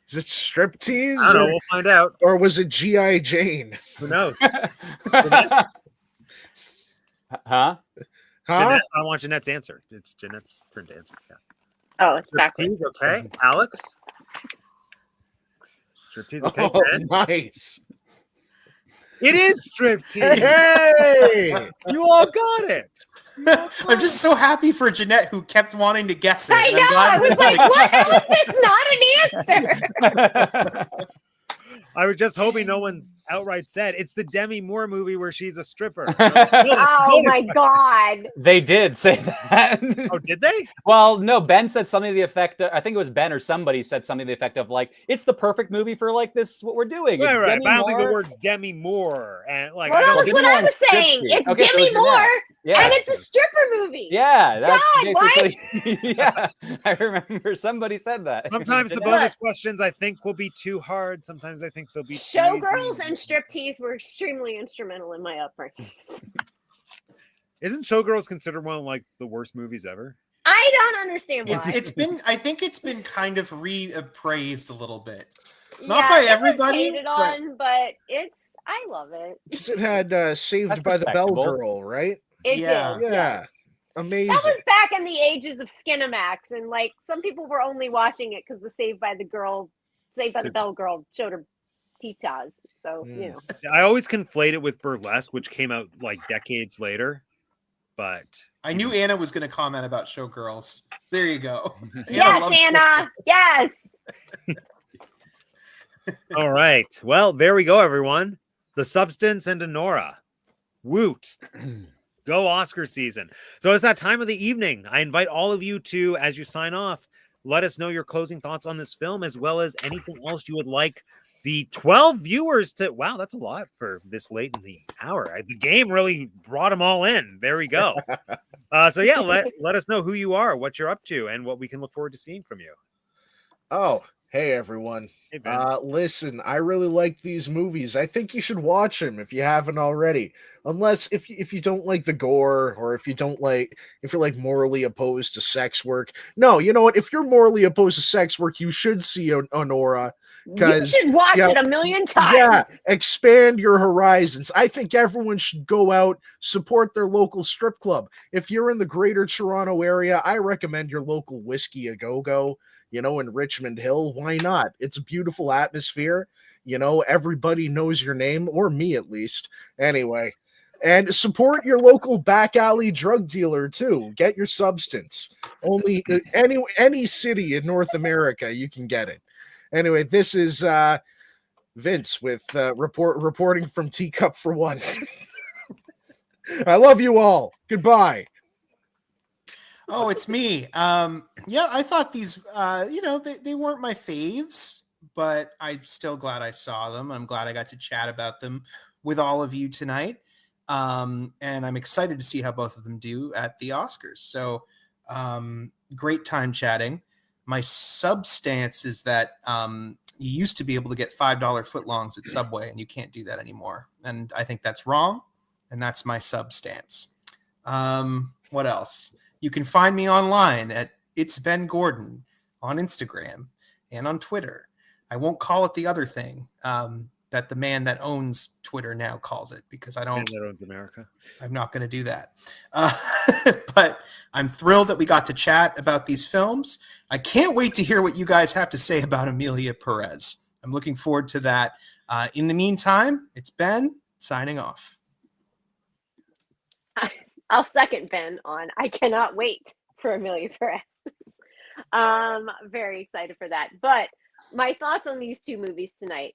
Is it striptease? I don't know. We'll find out. Or was it G.I. Jane? Who knows? Huh? Huh? Jeanette, I want Jeanette's answer. It's Jeanette's turn to answer. Yeah. Oh, it's backwards. Striptease, okay. Alex? Striptease, okay. Oh, Ben? nice. It is striptease. Hey! You all got it. I'm just so happy for Jeanette who kept wanting to guess it. I and know. I'm glad I was that- like, what? How is this not an answer? I was just hoping no one outright said it's the Demi Moore movie where she's a stripper. Oh my God. They did say that. Oh, did they? Well, no, Ben said something to the effect I think it was Ben or somebody said something to the effect of like, it's the perfect movie for like this, what we're doing. Right, It's right. Demi But I don't think the Moore. word's Demi Moore. And like, Well, I that don't was think- what Demi I was Moore's saying. striptease. It's Okay, so Demi it's Jeanette. Moore, Yeah. and it's a stripper movie. Yeah, that's God, what? basically. Yeah, I remember somebody said that. Sometimes the Jeanette. bonus questions I think will be too hard. Sometimes I think they'll be too Showgirls easy. and striptease were extremely instrumental in my upbringing. Isn't Showgirls considered one of like the worst movies ever? I don't understand why. it's been, I think it's been kind of reappraised a little bit. yeah, not by it was everybody, hated on, but I love it. 'Cause it had Saved That's by the Bell respectable. Girl, right? It Yeah. did. Yeah. Amazing. That was back in the ages of Skinamax, and like some people were only watching it because the Saved by the Bell girl showed her titas. So you know, I always conflate it with Burlesque, which came out like decades later. But I knew Anna was going to comment about Showgirls. There you go. yes, loved Anna, yes. all right. Well, there we go, everyone. The Substance and Anora. Woot. Go Oscar season. So it's that time of the evening. I invite all of you to, as you sign off, let us know your closing thoughts on this film, as well as anything else you would like the 12 viewers to. Wow, that's a lot for this late in the hour. The game really brought them all in. There we go. So yeah, let us know who you are, what you're up to, and what we can look forward to seeing from you. Oh, hey everyone. Hey, Vince. Listen, I really like these movies. I think you should watch them if you haven't already. Unless if you don't like the gore, or if you're like morally opposed to sex work. No, you know what? If you're morally opposed to sex work, you should see Anora. You should watch yeah, it a million times. Yeah, expand your horizons. I think everyone should go out, support their local strip club. If you're in the greater Toronto area, I recommend your local Whiskey A Go-Go, in Richmond Hill. Why not? It's a beautiful atmosphere. Everybody knows your name, or me at least. Anyway, and support your local back alley drug dealer too. Get your substance. Only any city in North America you can get it. Anyway, this is Vince with reporting from Teacup for One. I love you all. Goodbye. Oh, it's me. Yeah, I thought these, they weren't my faves, but I'm still glad I saw them. I'm glad I got to chat about them with all of you tonight. And I'm excited to see how both of them do at the Oscars. So great time chatting. My substance is that you used to be able to get $5 footlongs at Subway, and you can't do that anymore. And I think that's wrong. And that's my substance. What else? You can find me online at It's Ben Gordon on Instagram and on Twitter. I won't call it the other thing that the man that owns Twitter now calls it, because I Man don't. that owns America. I'm not going to do that. But I'm thrilled that we got to chat about these films. I can't wait to hear what you guys have to say about Emilia Perez. I'm looking forward to that. In the meantime, it's Ben signing off. I'll second Ben on I cannot wait for Amelia Perez. Very excited for that. But my thoughts on these two movies tonight.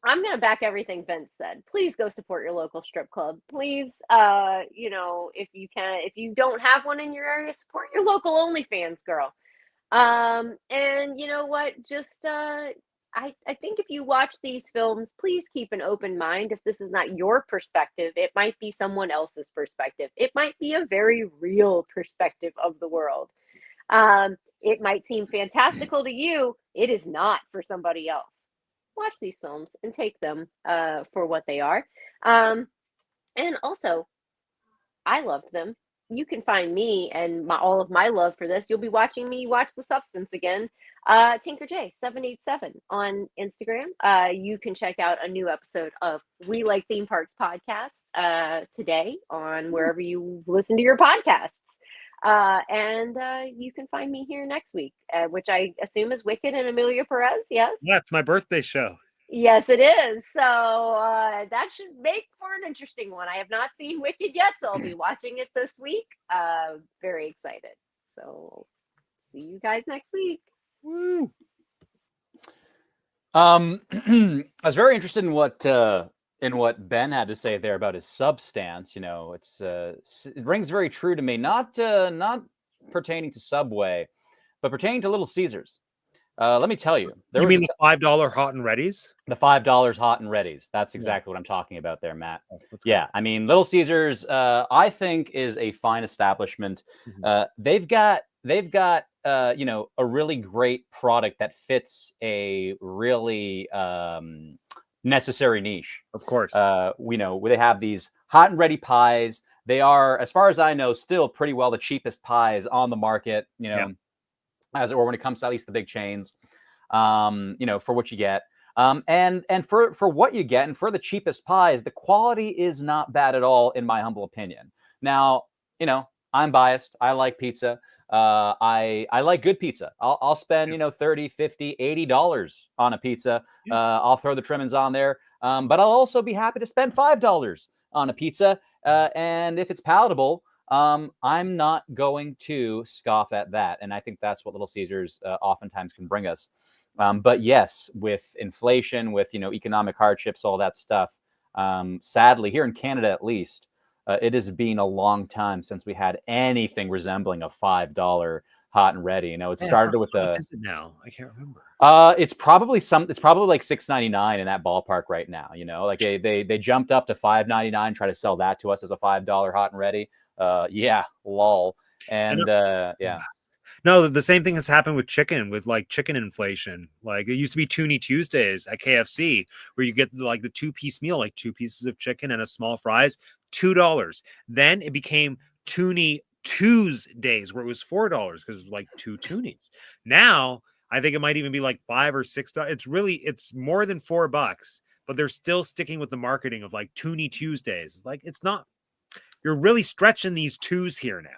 I'm gonna back everything Vince said. Please go support your local strip club. Please, if you can, if you don't have one in your area, support your local OnlyFans girl. And you know what? Just I think if you watch these films, please keep an open mind. If this is not your perspective, it might be someone else's perspective. It might be a very real perspective of the world. It might seem fantastical to you. It is not for somebody else. Watch these films and take them for what they are. And also, I loved them. You can find me and all of my love for this. You'll be watching me watch The Substance again. Tinker J787 on Instagram. You can check out a new episode of We Like Theme Parks podcast today on wherever you listen to your podcasts. And you can find me here next week, which I assume is Wicked and Amelia Perez. Yes. Yeah, it's my birthday show. Yes, it is. So that should make for an interesting one. I have not seen Wicked yet, so I'll be watching it this week. Very excited. So see you guys next week. Woo! I was very interested in what Ben had to say there about his substance. You know, it rings very true to me. Not pertaining to Subway, but pertaining to Little Caesars. Let me tell you. You mean the $5 hot and readies? The $5 hot and readies. That's exactly what I'm talking about there, Matt. Yeah, I mean, Little Caesars, I think is a fine establishment. They've got a really great product that fits a really necessary niche. Of course. They have these hot and ready pies. They are, as far as I know, still pretty well the cheapest pies on the market. As or when it comes to at least the big chains, for what you get. And for what you get and for the cheapest pies, the quality is not bad at all, in my humble opinion. Now, I'm biased. I like pizza. I like good pizza. I'll spend, $30, $50, $80 on a pizza. I'll throw the trimmings on there. But I'll also be happy to spend $5 on a pizza. And if it's palatable, I'm not going to scoff at that. And I think that's what Little Caesars oftentimes can bring us. But yes, with inflation, with, economic hardships, all that stuff, sadly, here in Canada, at least, it has been a long time since we had anything resembling a $5 hot and ready. It started with What is it now? I can't remember. It's probably like $6.99 in that ballpark right now. Like they jumped up to $5.99, try to sell that to us as a $5 hot and ready. Yeah, lol. And yeah. No, the same thing has happened with chicken, with like chicken inflation. Like it used to be Toonie Tuesdays at KFC, where you get like the 2-piece meal, like 2 pieces of chicken and a small fries, $2. Then it became Toonie Tuesdays, where it was $4 because like 2 toonies. Now I think it might even be like $5 or $6. It's more than $4, but they're still sticking with the marketing of like Toonie Tuesdays. Like it's not. You're really stretching these twos here now.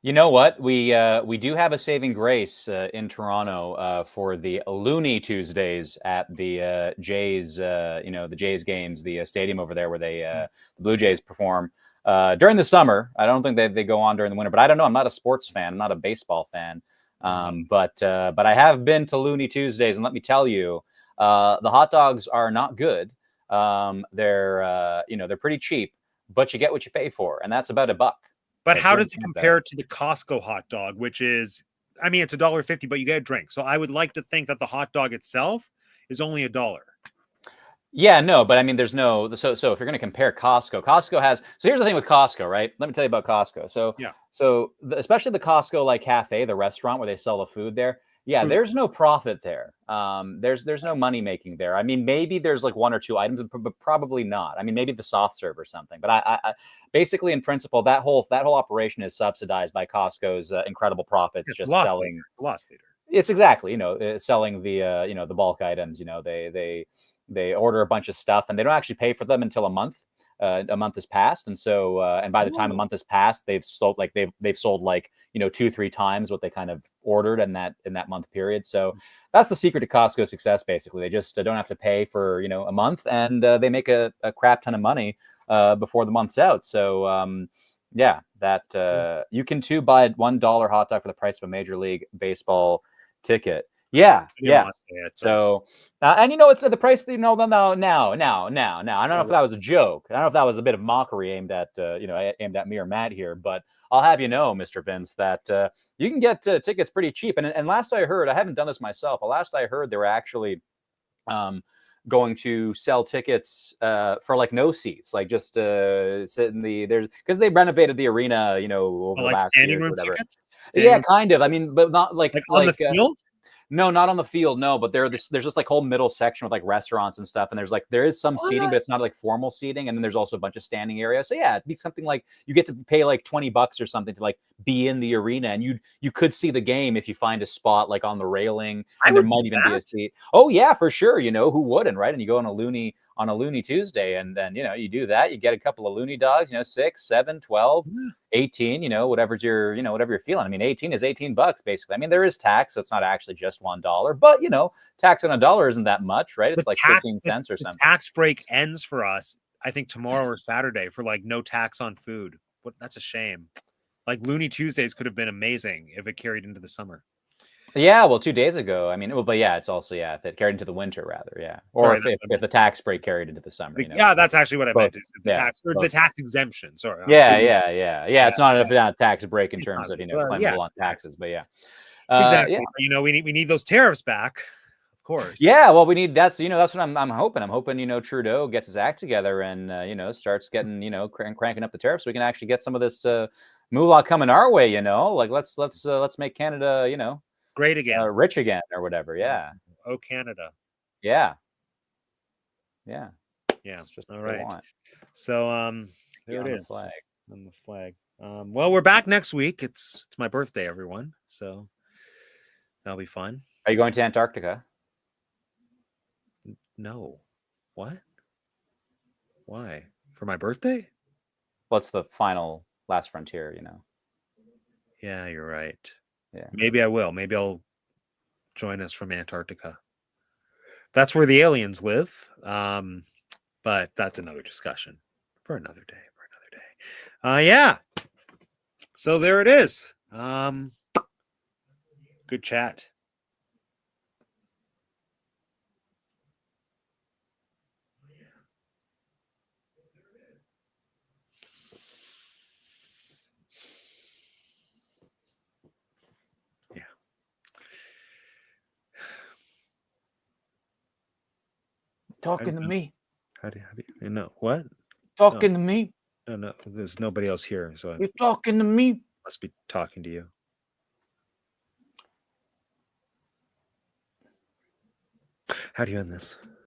You know what? We do have a saving grace in Toronto for the Looney Tuesdays at the Jays, the Jays games, the stadium over there where the Blue Jays perform during the summer. I don't think they go on during the winter, but I don't know. I'm not a sports fan. I'm not a baseball fan. But I have been to Looney Tuesdays, and let me tell you, the hot dogs are not good. They're pretty cheap, but you get what you pay for, and that's about $1. But how does it compare to the Costco hot dog, which is, it's $1.50, but you get a drink. So I would like to think that the hot dog itself is only $1. Yeah, no, but there's no, so if you're going to compare Costco has, so here's the thing with Costco, right? Let me tell you about Costco. Especially the Costco like cafe, the restaurant where they sell the food there. Yeah, there's no profit there. There's no money making there. Maybe there's like 1 or 2 items, but probably not. Maybe the soft serve or something. But I basically, in principle, that whole operation is subsidized by Costco's incredible profits. It's just selling loss leader. It's exactly, selling the the bulk items. They order a bunch of stuff and they don't actually pay for them until a month. A month has passed, and so and by the time a month has passed, they've sold they've sold 2-3 times what they kind of ordered in that month period. So that's the secret to Costco's success. Basically, they just don't have to pay for a month, and they make a crap ton of money before the month's out. So yeah, that you can too buy $1 hot dog for the price of a Major League Baseball ticket. Yeah, I didn't yeah. want to say it, but So, and it's the price that now. I don't know if that was a joke. I don't know if that was a bit of mockery aimed at aimed at me or Matt here, but I'll have you know, Mr. Vince, that you can get tickets pretty cheap. And last I heard, I haven't done this myself, but last I heard they were actually going to sell tickets for like no seats, like just sit in because they renovated the arena, over the like last standing years or room whatever. tickets? Yeah, kind of. I mean, but not like On the field? no, not on the field. No, but there's just like whole middle section with like restaurants and stuff, and there is some seating, but it's not like formal seating, and then there's also a bunch of standing area. So yeah, it'd be something like you get to pay like $20 or something to like be in the arena, and you could see the game if you find a spot like on the railing, and there might even be a seat. Oh yeah, for sure. Who wouldn't, right? And you go on a Looney Tuesday, and then you do that, you get a couple of Looney dogs, 6, 7, 12, 18, whatever you're feeling. I mean, 18 is $18 basically. I mean, there is tax, so it's not actually just $1, but tax on $1 isn't that much, right? It's like 15 cents or something. The tax break ends for us, I think, tomorrow or Saturday for like no tax on food. That's a shame. Like Looney Tuesdays could have been amazing if it carried into the summer. Yeah, well, 2 days ago. I mean, but yeah, it's also if it carried into the winter, rather, yeah, or if the tax break carried into the summer. Yeah, that's actually what I meant. The tax exemption. Sorry. Yeah. It's not a tax break in terms of claimable on taxes, but yeah, exactly. Yeah. We need those tariffs back, of course. Yeah, well, we need that's what I'm hoping. I'm hoping Trudeau gets his act together and starts getting cranking up the tariffs so we can actually get some of this moolah coming our way. Like let's make Canada great again, rich again, or whatever. Yeah. Oh, Canada. Yeah. Just all right. So there it is on the flag. Well, we're back next week. It's my birthday, everyone. So that'll be fun. Are you going to Antarctica? No. What? Why? For my birthday? What's the last frontier? Yeah, you're right. Yeah. Maybe I will. Maybe I'll join us from Antarctica. That's where the aliens live. But that's another discussion for another day. Yeah. So there it is. Good chat. Talking to me. How do you know what? Talking to me. No, there's nobody else here, so you're talking to me. Must be talking to you. How do you end this?